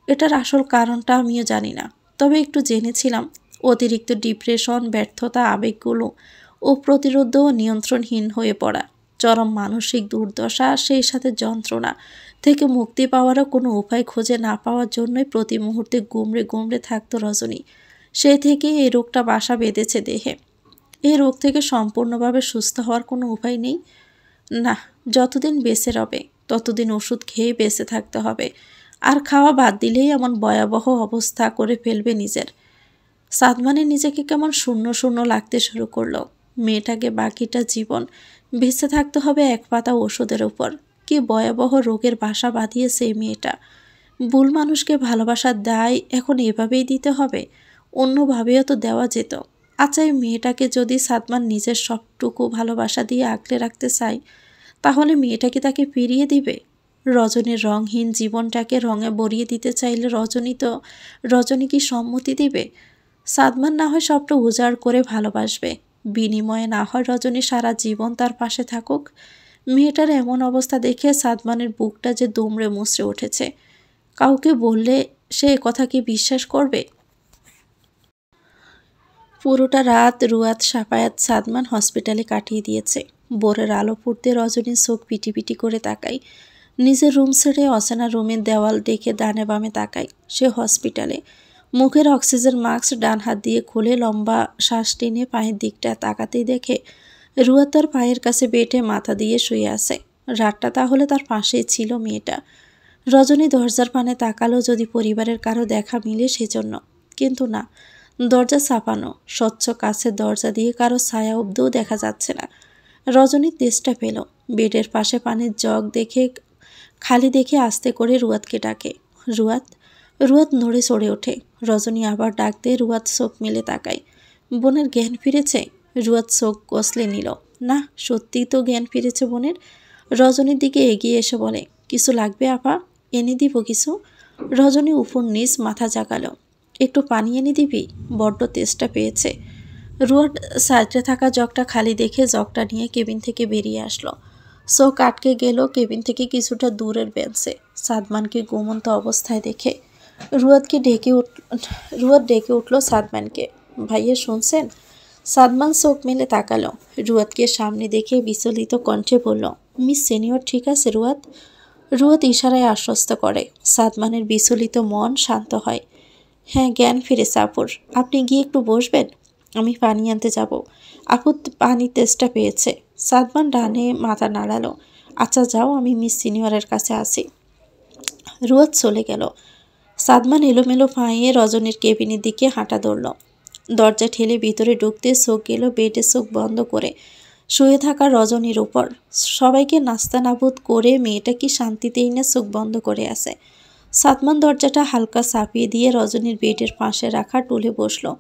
এটার আসল কারণটা আমিও জানি না। তবে একটু জেনেছিলাম অতিরিক্ত ডিপ্রেশন, ব্যর্থতা, আবেগগুলো ও প্রতিরোধ ও নিয়ন্ত্রণহীন হয়ে পড়া, চরম মানসিক দুর্দশা, সেই সাথে যন্ত্রণা থেকে মুক্তি পাওয়ারও কোনো উপায় খুঁজে না পাওয়ার জন্যই প্রতি মুহূর্তে গুমড়ে গুমড়ে থাকতো রজনী। সেই থেকে এই রোগটা বাসা বেঁধেছে দেহে। এই রোগ থেকে সম্পূর্ণভাবে সুস্থ হওয়ার কোনো উপায় নেই? না, যতদিন বেঁচে রবে ততদিন ওষুধ খেয়ে বেঁচে থাকতে হবে। আর খাওয়া বাদ দিলেই এমন ভয়াবহ অবস্থা করে ফেলবে নিজের। সাদমানের নিজেকে কেমন শূন্য শূন্য লাগতে শুরু করলো। মেয়েটাকে বাকিটা জীবন বেঁচে থাকতে হবে এক পাতা ওষুধের উপর। কি ভয়াবহ রোগের বাসা বাঁধিয়েছে এই মেয়েটা। ভুল মানুষকে ভালোবাসার দায় এখন এভাবেই দিতে হবে? অন্যভাবেও তো দেওয়া যেত। আচ্ছা, এই মেয়েটাকে যদি সাদমান নিজের সবটুকু ভালোবাসা দিয়ে আগলে রাখতে চায়, তাহলে মেয়েটা কি তাকে ফিরিয়ে দিবে? রজনীর রঙহীন জীবনটাকে রঙে ভরিয়ে দিতে চাইলে রজনী কি সম্মতি দিবে? সাদমান না হয় সবটা উজাড় করে ভালোবাসবে, বিনিময়ে না হয় রজনী সারা জীবন তার পাশে থাকুক। মেয়েটার এমন অবস্থা দেখে সাদমানের বুকটা যে দুমড়ে মুচড়ে উঠেছে। কাউকে বললে সে কথা কি বিশ্বাস করবে? পুরোটা রাত রুয়াত, সাফায়াত, সাদমান হসপিটালে কাটিয়ে দিয়েছে। ভোরের আলো ফুটতে রজনীর চোখ পিটি করে তাকায়। নিজের রুম ছেড়ে অচেনা রুমের দেওয়াল দেখে ডানে বামে তাকায়। সে হসপিটালে। মুখের অক্সিজেন মাস্ক ডান হাত দিয়ে খুলে লম্বা শ্বাস টেনে পায়ের দিকটা তাকাতেই দেখে রুয়াত তার পায়ের কাছে বেটে মাথা দিয়ে শুয়ে আছে। রাতটা তাহলে তার পাশেই ছিল মেয়েটা। রজনী দরজার পানে তাকালো যদি পরিবারের কারো দেখা মিলে সেজন্য। কিন্তু না, দরজা চাপানো। স্বচ্ছ কাছের দরজা দিয়ে কারো ছায়া অব্দিও দেখা যাচ্ছে না। রজনী তেষ্টা পেল। বেডের পাশে পানির জগ খালি দেখে আস্তে করে রুয়াতকে ডাকে, রুয়াত। রুয়াত নড়ে চড়ে ওঠে। রজনী আবার ডাকতে রুয়াত চোখ মেলে তাকায়। বোনের জ্ঞান ফিরেছে? রুয়াত চোখ কষলে নিল। না, সত্যিই তো জ্ঞান ফিরেছে বোনের। রজনীর দিকে এগিয়ে এসে বলে, কিছু লাগবে আপা? এনে দিব কিছু? রজনী উপর নিচ মাথা জাগালো। একটু পানি এনে দিবি? বড্ড তেষ্টা পেয়েছে। রুয়াট সাইডে থাকা জগটা খালি দেখে জগটা নিয়ে কেবিন থেকে বেরিয়ে আসলো। চোখ আটকে গেল কেবিন থেকে কিছুটা দূরের বেঞ্চে সাদমানকে ঘুমন্ত অবস্থায় দেখে। রুয়াত ডেকে উঠল সাদমানকে। ভাইয়া শুনছেন? সাদমান চোখ মেলে তাকালো। রুয়াতকে সামনে দেখে বিচলিত কণ্ঠে বলল, মিস সিনিয়র ঠিক আছে রুয়াত? রুয়াত ইশারায় আশ্বস্ত করে। সাদমানের বিচলিত মন শান্ত হয়। হ্যাঁ, জ্ঞান ফিরেছে আপুর। আপনি গিয়ে একটু বসবেন? আমি পানি আনতে যাব। আপু পানির তেষ্টা পেয়েছে। সাদমান ডানে মাথা নাড়ালো। আচ্ছা যাও, আমি মিস সিনিয়রের কাছে আসি। রুয়াত চলে গেল। সাদমান এলোমেলো পায়ে রজনীর কেবিনের দিকে হাঁটা ধরল। দরজা ঠেলে ভিতরে ঢুকতে চোখ গেল বেডে চোখ বন্ধ করে শুয়ে থাকা রজনীর উপর। সবাইকে নাস্তানাবুদ করে মেয়েটা কি শান্তিতেই না চোখ বন্ধ করে আছে। সাদমান দরজাটা হালকা চাপিয়ে দিয়ে রজনীর বেডের পাশে রাখা টুলে বসলো।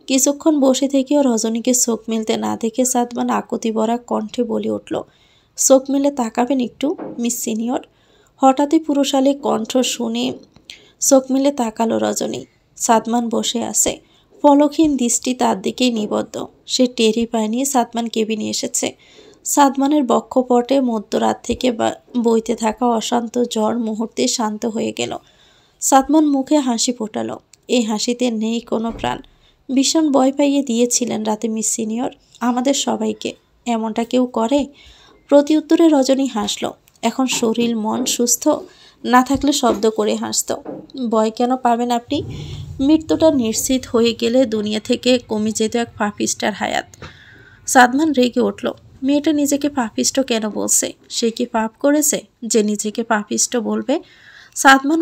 কিছুক্ষণ বসে থেকেও রজনীকে চোখ মেলতে না দেখে সাদমান আকুতি ভরা কণ্ঠে বলে উঠল, চোখ মেলে তাকাবেন একটু মিস সিনিয়র? হঠাৎই পুরুষালী কণ্ঠ শুনে চোখ মেলে তাকালো রজনী। সাদমান বসে আছে। পলকহীন দৃষ্টি তার দিকেই নিবদ্ধ। সে টেরই পায়নি সাদমান কেবিনে এসেছে। সাদমানের বক্ষপটে মধ্যরাত থেকে বইতে থাকা অশান্ত জ্বর মুহূর্তে শান্ত হয়ে গেল। সাদমান মুখে হাসি ফোটালো। এই হাসিতে নেই কোনো প্রাণ। ভীষণ ভয় পাইয়ে দিয়েছিলেন রাতে মিস সিনিয়র আমাদের সবাইকে। এমনটা কেউ করে? প্রতি উত্তরে রজনী হাসল। এখন শরীর মন সুস্থ না থাকলে শব্দ করে হাসত। ভয় কেন পাবেন আপনি? মৃত্যুটা নিশ্চিত হয়ে গেলে দুনিয়া থেকে কমে যেত এক পাপিস্টার হায়াত। সাদমান রেগে উঠল। মেয়েটা নিজেকে পাপিষ্ট কেন বলছে? সে কি পাপ করেছে যে নিজেকে পাপিষ্ট বলবে? সাদমান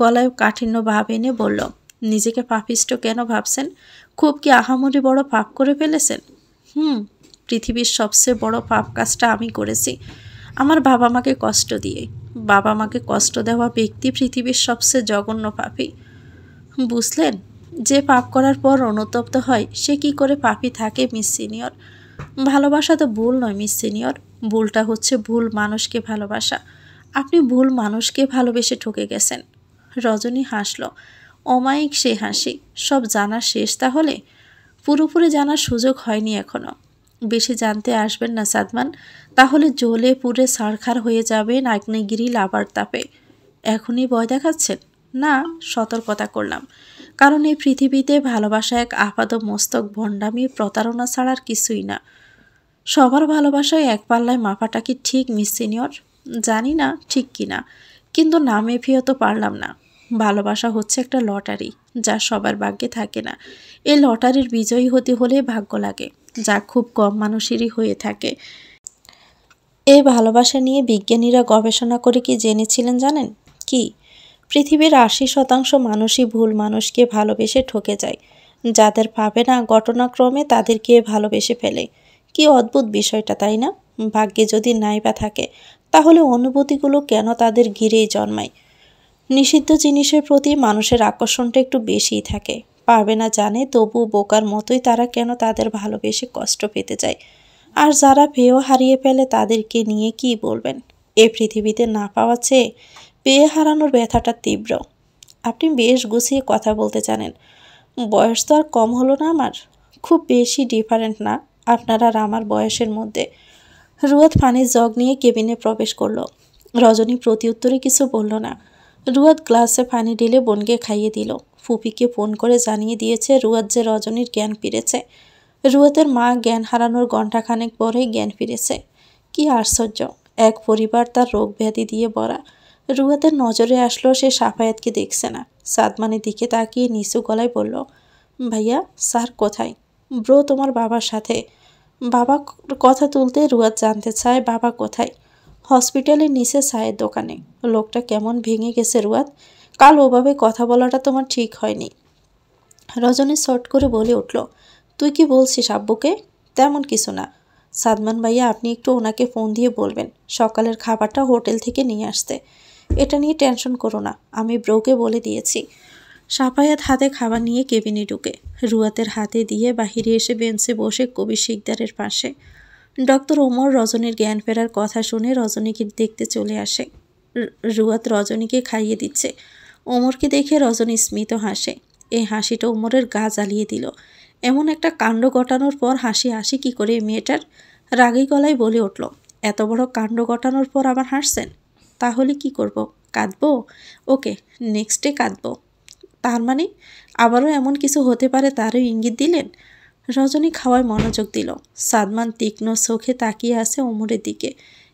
গলায় কাঠিন্য ভাব এনে বলল, নিজেকে পাপিষ্ট কেন ভাবছেন? খুব কি আহামরি বড় পাপ করে ফেলেছেন? পৃথিবীর সবচেয়ে বড় পাপ কাজটা আমি করেছি, আমার বাবা মাকে কষ্ট দিয়ে। বাবা মাকে কষ্ট দেওয়া ব্যক্তি পৃথিবীর সবচেয়ে জঘন্য পাপী। বুঝলেন? যে পাপ করার পর অনুতপ্ত হয় সে কি করে পাপী থাকে মিস সিনিয়র? ভালোবাসা তো ভুল নয় মিস সিনিয়র, ভুলটা হচ্ছে ভুল মানুষকে ভালোবাসা। আপনি ভুল মানুষকে ভালোবেসে ঠকে গেছেন। রজনী হাসল, অমায়িক সে হাসি। সব জানার শেষ তাহলে? পুরোপুরি জানার সুযোগ হয়নি এখনো। বেশি জানতে আসবেন না সাদমান, তাহলে জ্বলে পুড়ে ছারখার হয়ে যাবেন আগ্নেয়গিরি লাভার তাপে। এখনই ভয় দেখাচ্ছেন? না, সতর্কতা করলাম। কারণ এই পৃথিবীতে ভালোবাসা এক আপাদ মস্তক ভণ্ডামি প্রতারণা ছাড়ার কিছুই না। সবার ভালোবাসায় এক পাল্লায় মাপাটা কি ঠিক মিস সিনিয়র? জানি না ঠিক কিনা, কিন্তু না মেপেও তো পারলাম না। ভালোবাসা হচ্ছে একটা লটারি, যা সবার ভাগ্যে থাকে না। এই লটারির বিজয়ী হতে হলে ভাগ্য লাগে, যা খুব কম মানুষেরই হয়ে থাকে। এই ভালোবাসা নিয়ে বিজ্ঞানীরা গবেষণা করে কি জেনেছিলেন জানেন? কি? পৃথিবীর ৮০% মানুষই ভুল মানুষকে ভালোবেসে ঠকে যায়। যাদের পাবে না ঘটনাক্রমে তাদেরকে ভালোবেসে ফেলে। কি অদ্ভুত বিষয়টা, তাই না? ভাগ্যে যদি নাই বা থাকে, তাহলে অনুভূতিগুলো কেন তাদের ঘিরেই জন্মায়? নিষিদ্ধ জিনিসের প্রতি মানুষের আকর্ষণটা একটু বেশিই থাকে। পারবে না জানে, তবু বোকার মতোই তারা কেন তাদের ভালোবেসে কষ্ট পেতে যায়। আর যারা পেয়েও হারিয়ে ফেলে তাদেরকে নিয়ে কি বলবেন? এ পৃথিবীতে না পাওয়া চেয়ে পেয়ে হারানোর ব্যথাটা তীব্র। আপনি বেশ গুছিয়ে কথা বলতে জানেন। বয়স তো আর কম হলো না আমার। খুব বেশি ডিফারেন্ট না আপনার আর আমার বয়সের মধ্যে। রুয়াদ পানির জগ নিয়ে কেবিনে প্রবেশ করলো। রজনী প্রতিউত্তরে কিছু বলল না। রুয়াদ গ্লাসে পানি ঢেলে বোনকে খাইয়ে দিল। ফুপিকে ফোন করে জানিয়ে দিয়েছে রুয়াদ যে রজনীর জ্ঞান ফিরেছে। রুয়াদের মা জ্ঞান হারানোর ঘণ্টাখানেক পরেই জ্ঞান ফিরেছে। কি আশ্চর্য, এক পরিবার তার রোগ ব্যাধি দিয়ে ভরা। রুয়াদের নজরে আসলো সে সাফায়াতকে দেখছে না। সাদমানের দিকে তাকিয়ে নিচু গলায় বলল, ভাইয়া স্যার কোথায়? ব্রো তোমার বাবার সাথে। বাবা কথা তুলতে রুয়াদ জানতে চায় বাবা কোথায়? হসপিটালের নিচে চায়ের দোকানে। লোকটা কেমন ভেঙে গেছে রুয়াদ, কাল ওভাবে কথা বলাটা তোমার ঠিক হয়নি। রজনী শর্ট করে বলে উঠল, তুই কি বলছিস আব্বুকে? তেমন কিছু না। সাদমান ভাইয়া আপনি একটু ওনাকে ফোন দিয়ে বলবেন সকালের খাবারটা হোটেল থেকে নিয়ে আসতে। এটা নিয়ে টেনশন করো না, আমি ব্রোকে বলে দিয়েছি। সাফায়াত হাতে খাবার নিয়ে কেবিনে ঢুকে রুয়াতের হাতে দিয়ে বাহিরে এসে বেঞ্চে বসে কবি শিকদারের পাশে। ডক্টর ওমর রজনীর জ্ঞান ফেরার কথা শুনে রজনীকে দেখতে চলে আসে। রুয়াত রজনীকে খাইয়ে দিচ্ছে। ওমরকে দেখে রজনী স্মিত হাসে। এই হাসিটা ওমরের গা জ্বালিয়ে দিল। এমন একটা কাণ্ড ঘটানোর পর হাসি হাসি কি করে মেয়েটার? রাগী গলায় বলে উঠল, এত বড় কাণ্ড ঘটানোর পর আবার হাসছেন? তাহলে কি করব? কাঁদবো? ওকে, নেক্সটে কাঁদবো। তার মানে আবারও এমন কিছু হতে পারে তারও ইঙ্গিত দিলেন। রজনী খাওয়ায় মনোযোগ দিল। সাদমান তীক্ষ্ণ চোখে তাকিয়ে আছে ওমরের দিকে।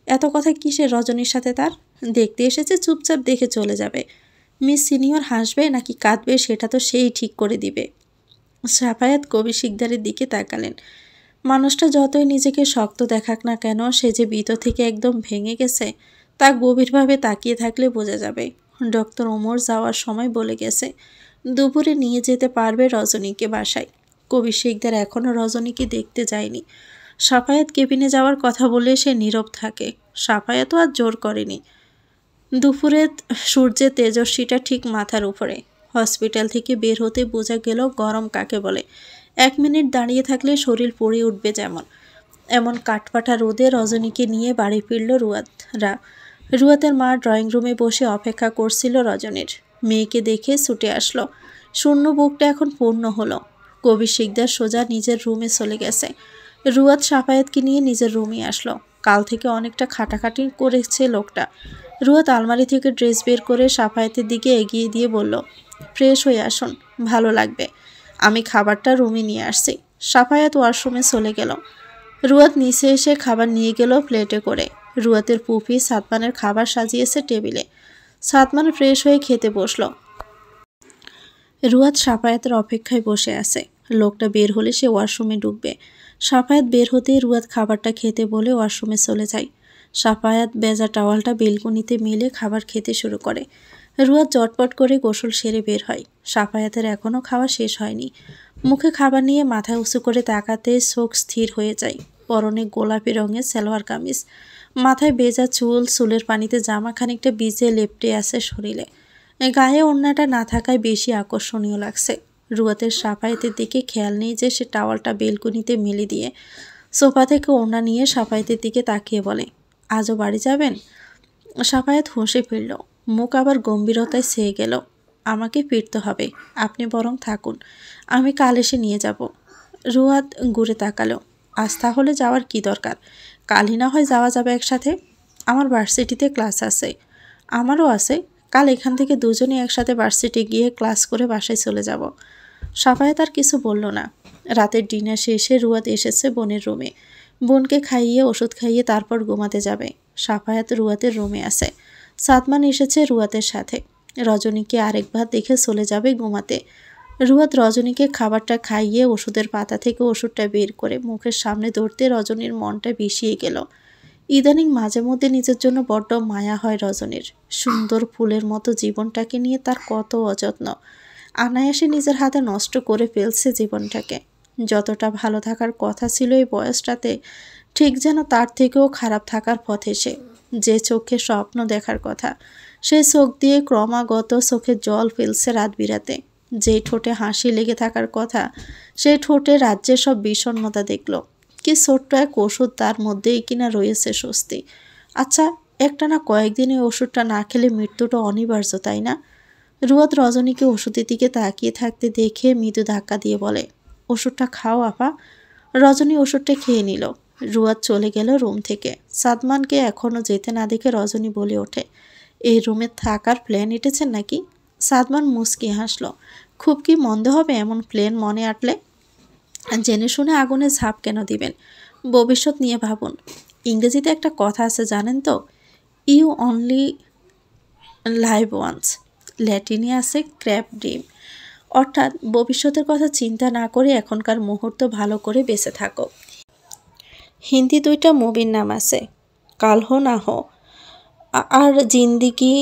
এত কথা কিসের রজনীর সাথে তার? দেখতে এসেছে, চুপচাপ দেখে চলে যাবে। মিস সিনিয়র হাসবে নাকি কাঁদবে সেটা তো সেই ঠিক করে দিবে। সাফায়াত কবি শিকদারের দিকে তাকালেন। মানুষটা যতই নিজেকে শক্ত দেখাক না কেন, সে যে ভিতর থেকে একদম ভেঙে গেছে তা গভীরভাবে তাকিয়ে থাকলে বোঝা যাবে। ডক্টর ওমর যাওয়ার সময় বলে গেছে দুপুরে নিয়ে যেতে পারবে রজনীকে বাসায়। কবি শিকদার এখনও রজনীকে দেখতে যায়নি। সাফায়াত কেবিনে যাওয়ার কথা বলে সে নীরব থাকে। সাফায়াতও আর জোর করেনি। দুপুরে সূর্যের তেজস্বীটা ঠিক মাথার উপরে। হসপিটাল থেকে বের হতে বোঝা গেল গরম কাকে বলে। 1 মিনিট দাঁড়িয়ে থাকলে শরীর পুড়ে উঠবে যেমন। এমন কাঠপাটা রোদে রজনীকে নিয়ে বাড়ি ফিরল রুয়াদরা। রুয়াদের মা ড্রয়িং রুমে বসে অপেক্ষা করছিল রজনীর। মেয়েকে দেখে ছুটে আসলো। শূন্য বুকটা এখন পূর্ণ হলো। কবি শিকদার সোজা নিজের রুমে চলে গেছে। রুয়াদ সাফায়াতকে নিয়ে নিজের রুমে আসলো। কাল থেকে অনেকটা খাটাখাটি করেছে লোকটা। রুয়াদ আলমারি থেকে ড্রেস বের করে সাফায়াতের দিকে এগিয়ে দিয়ে বলল, ফ্রেশ হয়ে আসুন, ভালো লাগবে। আমি খাবারটা রুমে নিয়ে আসছি। সাফায়াত ওয়াশরুমে চলে গেল। রুয়াদ নিচে এসে খাবার নিয়ে গেল প্লেটে করে। রুয়াতের ফুফি সাদমানের খাবার সাজিয়েছে টেবিলে। সাদমান ফ্রেশ হয়ে খেতে বসলো। রুয়াদ সাফায়াতের অপেক্ষায় বসে আছে। লোকটা বের হলে সে ওয়াশরুমে ঢুকবে। সাফায়াত বের হতেই রুয়াদ খাবারটা খেতে বলে ওয়াশরুমে চলে যায়। সাফায়াত ভেজা টাওয়ালটা বেলকনিতে মেলে খাবার খেতে শুরু করে। রুয়াদ জটপট করে গোসল সেরে বের হয়। সাফায়াতের এখনও খাওয়া শেষ হয়নি। মুখে খাবার নিয়ে মাথা উঁচু করে তাকাতে চোখ স্থির হয়ে যায়। পরনে গোলাপি রঙের সালোয়ার কামিজ, মাথায় ভেজা চুল, চুলের পানিতে জামা খানিকটা ভিজে লেপ্টে আছে শরীরে। গায়ে ওড়নাটা না থাকায় বেশি আকর্ষণীয় লাগছে। রুয়াতের সাফায়াতের দিকে খেয়াল নেই যে সে টাওয়ালটা বেলকনিতে মেলে দিয়ে সোফা থেকে ওড়না নিয়ে সাফায়াতের দিকে তাকিয়ে বলে, আজও বাড়ি যাবেন? সাফায়াত হেসে ফিরল, মুখ আবার গম্ভীরতায় ছেয়ে গেল। আমাকে ফিরতে হবে, আপনি বরং থাকুন, আমি কাল এসে নিয়ে যাব। রুয়াদ ঘুরে তাকালো, আজ তাহলে যাওয়ার কি দরকার? কালই না হয় যাওয়া যাবে একসাথে। আমার ভার্সিটিতে ক্লাস আছে। আমারও আছে। কাল এখান থেকে দুজনেই একসাথে ভার্সিটি গিয়ে ক্লাস করে বাসায় চলে যাব। সাফায়াত আর কিছু বলল না। রাতের ডিনার শেষে রুয়াদ এসেছে বোনের রুমে। বোনকে খাইয়ে ওষুধ খাইয়ে তারপর ঘুমাতে যাবে। সাফায়াত রুয়াতের রুমে আছে। সাদমান এসেছে রুয়াতের সাথে। রজনীকে আরেকবার দেখে চলে যাবে ঘুমাতে। রুয়াদ রজনীকে খাবারটা খাইয়ে ওষুধের পাতা থেকে ওষুধটা বের করে মুখের সামনে ধরতে রজনীর মনটা বিষিয়ে গেল। ইদানিং মাঝে মধ্যে নিজের জন্য বড্ড মায়া হয় রজনীর। সুন্দর ফুলের মতো জীবনটাকে নিয়ে তার কত অযত্ন। অনায়াসে নিজের হাতে নষ্ট করে ফেলছে জীবনটাকে। যতটা ভালো থাকার কথা ছিল এই বয়সটাতে, ঠিক যেন তার থেকেও খারাপ থাকার পথে সে। যে চোখে স্বপ্ন দেখার কথা, সেই চোখ দিয়ে ক্রমাগত চোখে জল ফেলছে রাত বিরাতে। যে ঠোঁটে হাসি লেগে থাকার কথা, সেই ঠোঁটে রাজ্যের সব বিষণ্ণতা দেখল। কি ছোট্ট এক ওষুধ তার মধ্যেই কিনা রয়েছে স্বস্তি। আচ্ছা, একটানা কয়েকদিন এই ওষুধটা না খেলে মৃত্যুটা অনিবার্য, তাই না? রুয়াদ রজনীকে ওষুধের দিকে তাকিয়ে থাকতে দেখে মৃদু ধাক্কা দিয়ে বলে, ওষুধটা খাও আপা। রজনী ওষুধটা খেয়ে নিল। রুয়াদ চলে গেল রুম থেকে। সাদমানকে এখনও যেতে না দেখে রজনী বলে ওঠে, এই রুমে থাকার প্ল্যান এঁটেছেন নাকি? সাদমান মুচকি হাসল। খুব কি মন্দ হবে এমন প্ল্যান মনে আটলে? জেনে শুনে আগুনে ঝাঁপ কেন দিবেন? ভবিষ্যৎ নিয়ে ভাবুন। ইংরেজিতে একটা কথা আছে জানেন তো, ইউ অনলি লাইভ ওয়ান্স। ল্যাটিনে আছে ক্র্যাপ ডিম, অর্থাৎ ভবিষ্যতের কথা চিন্তা না করে এখনকার মুহূর্ত ভালো করে বেঁচে থাকো। হিন্দি দুইটা মুভির নাম আছে, কাল হো না হো আর জিন্দিগি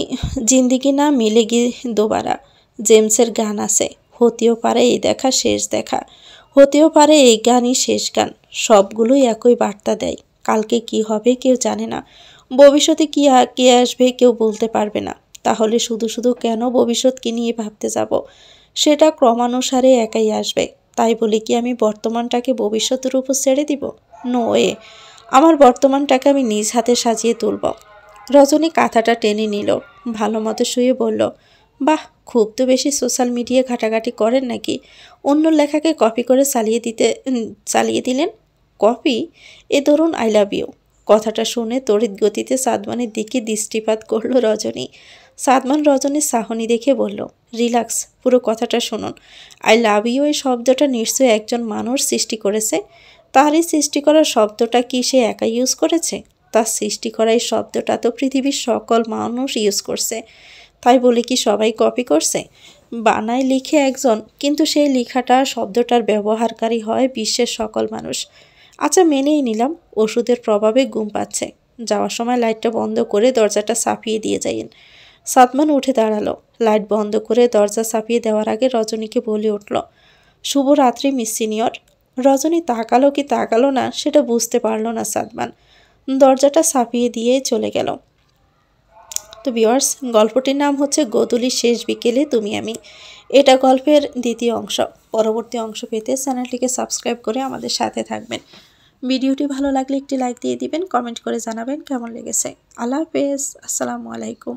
জিন্দিগি না মিলেগি দোবারা। জেমসের গান আছে, হতেও পারে এই দেখা শেষ দেখা, হতেও পারে এই গানই শেষ গান। সবগুলোই একই বার্তা দেয়, কালকে কি হবে কেউ জানে না, ভবিষ্যতে কে আসবে কেউ বলতে পারবে না। তাহলে শুধু শুধু কেন ভবিষ্যৎকে নিয়ে ভাবতে যাব? সেটা ক্রমানুসারে একাই আসবে। তাই বলি কি আমি বর্তমানটাকে ভবিষ্যতের উপর ছেড়ে দিব? No way. আমার বর্তমানটাকে আমি নিজ হাতে সাজিয়ে তুলব। রজনী কাঁথাটা টেনে নিল, ভালো মতো শুয়ে বলল, বাহ, খুব তো বেশি সোশ্যাল মিডিয়া ঘাটাঘাটি করেন নাকি? অন্য লেখাকে কপি করে চালিয়ে দিলেন। কপি? এ ধরুন আই লাভ ইউ। কথাটা শুনে তড়িৎ গতিতে সাদমানের দিকে দৃষ্টিপাত করল রজনী। সাদমান রজনীর চাহনি দেখে বলল, রিল্যাক্স, পুরো কথাটা শুনুন। আই লাভ ইউ এই শব্দটা নিশ্চয়ই একজন মানুষ সৃষ্টি করেছে। তার এই সৃষ্টি করার শব্দটা কি সে একা ইউজ করেছে? তার সৃষ্টি করা এই শব্দটা তো পৃথিবীর সকল মানুষ ইউজ করছে। তাই বলে কি সবাই কপি করছে? বানায় লিখে একজন, কিন্তু সেই লেখাটা শব্দটার ব্যবহারকারী হয় বিশ্বের সকল মানুষ। আচ্ছা, মেনেই নিলাম ওষুধের প্রভাবে ঘুম পাচ্ছে। যাওয়ার সময় লাইটটা বন্ধ করে দরজাটা চাপিয়ে দিয়ে যাইয়েন। সাদমান উঠে দাঁড়ালো। লাইট বন্ধ করে দরজা চাপিয়ে দেওয়ার আগে রজনীকে বলে উঠল, শুভরাত্রি মিস সিনিয়র। রজনী তাকালো কি তাকালো না সেটা বুঝতে পারল না সাদমান। দরজাটা চাপিয়ে দিয়ে চলে গেল। তো ভিউয়ার্স, গল্পটির নাম হচ্ছে গোধূলির শেষ বিকেলে তুমি আমি। এটা গল্পের দ্বিতীয় অংশ। পরবর্তী অংশ পেতে চ্যানেলটিকে সাবস্ক্রাইব করে আমাদের সাথে থাকবেন। ভিডিওটি ভালো লাগলে একটি লাইক দিয়ে দিবেন, কমেন্ট করে জানাবেন কেমন লেগেছে। আল্লাহ হাফেজ, আসসালামু আলাইকুম।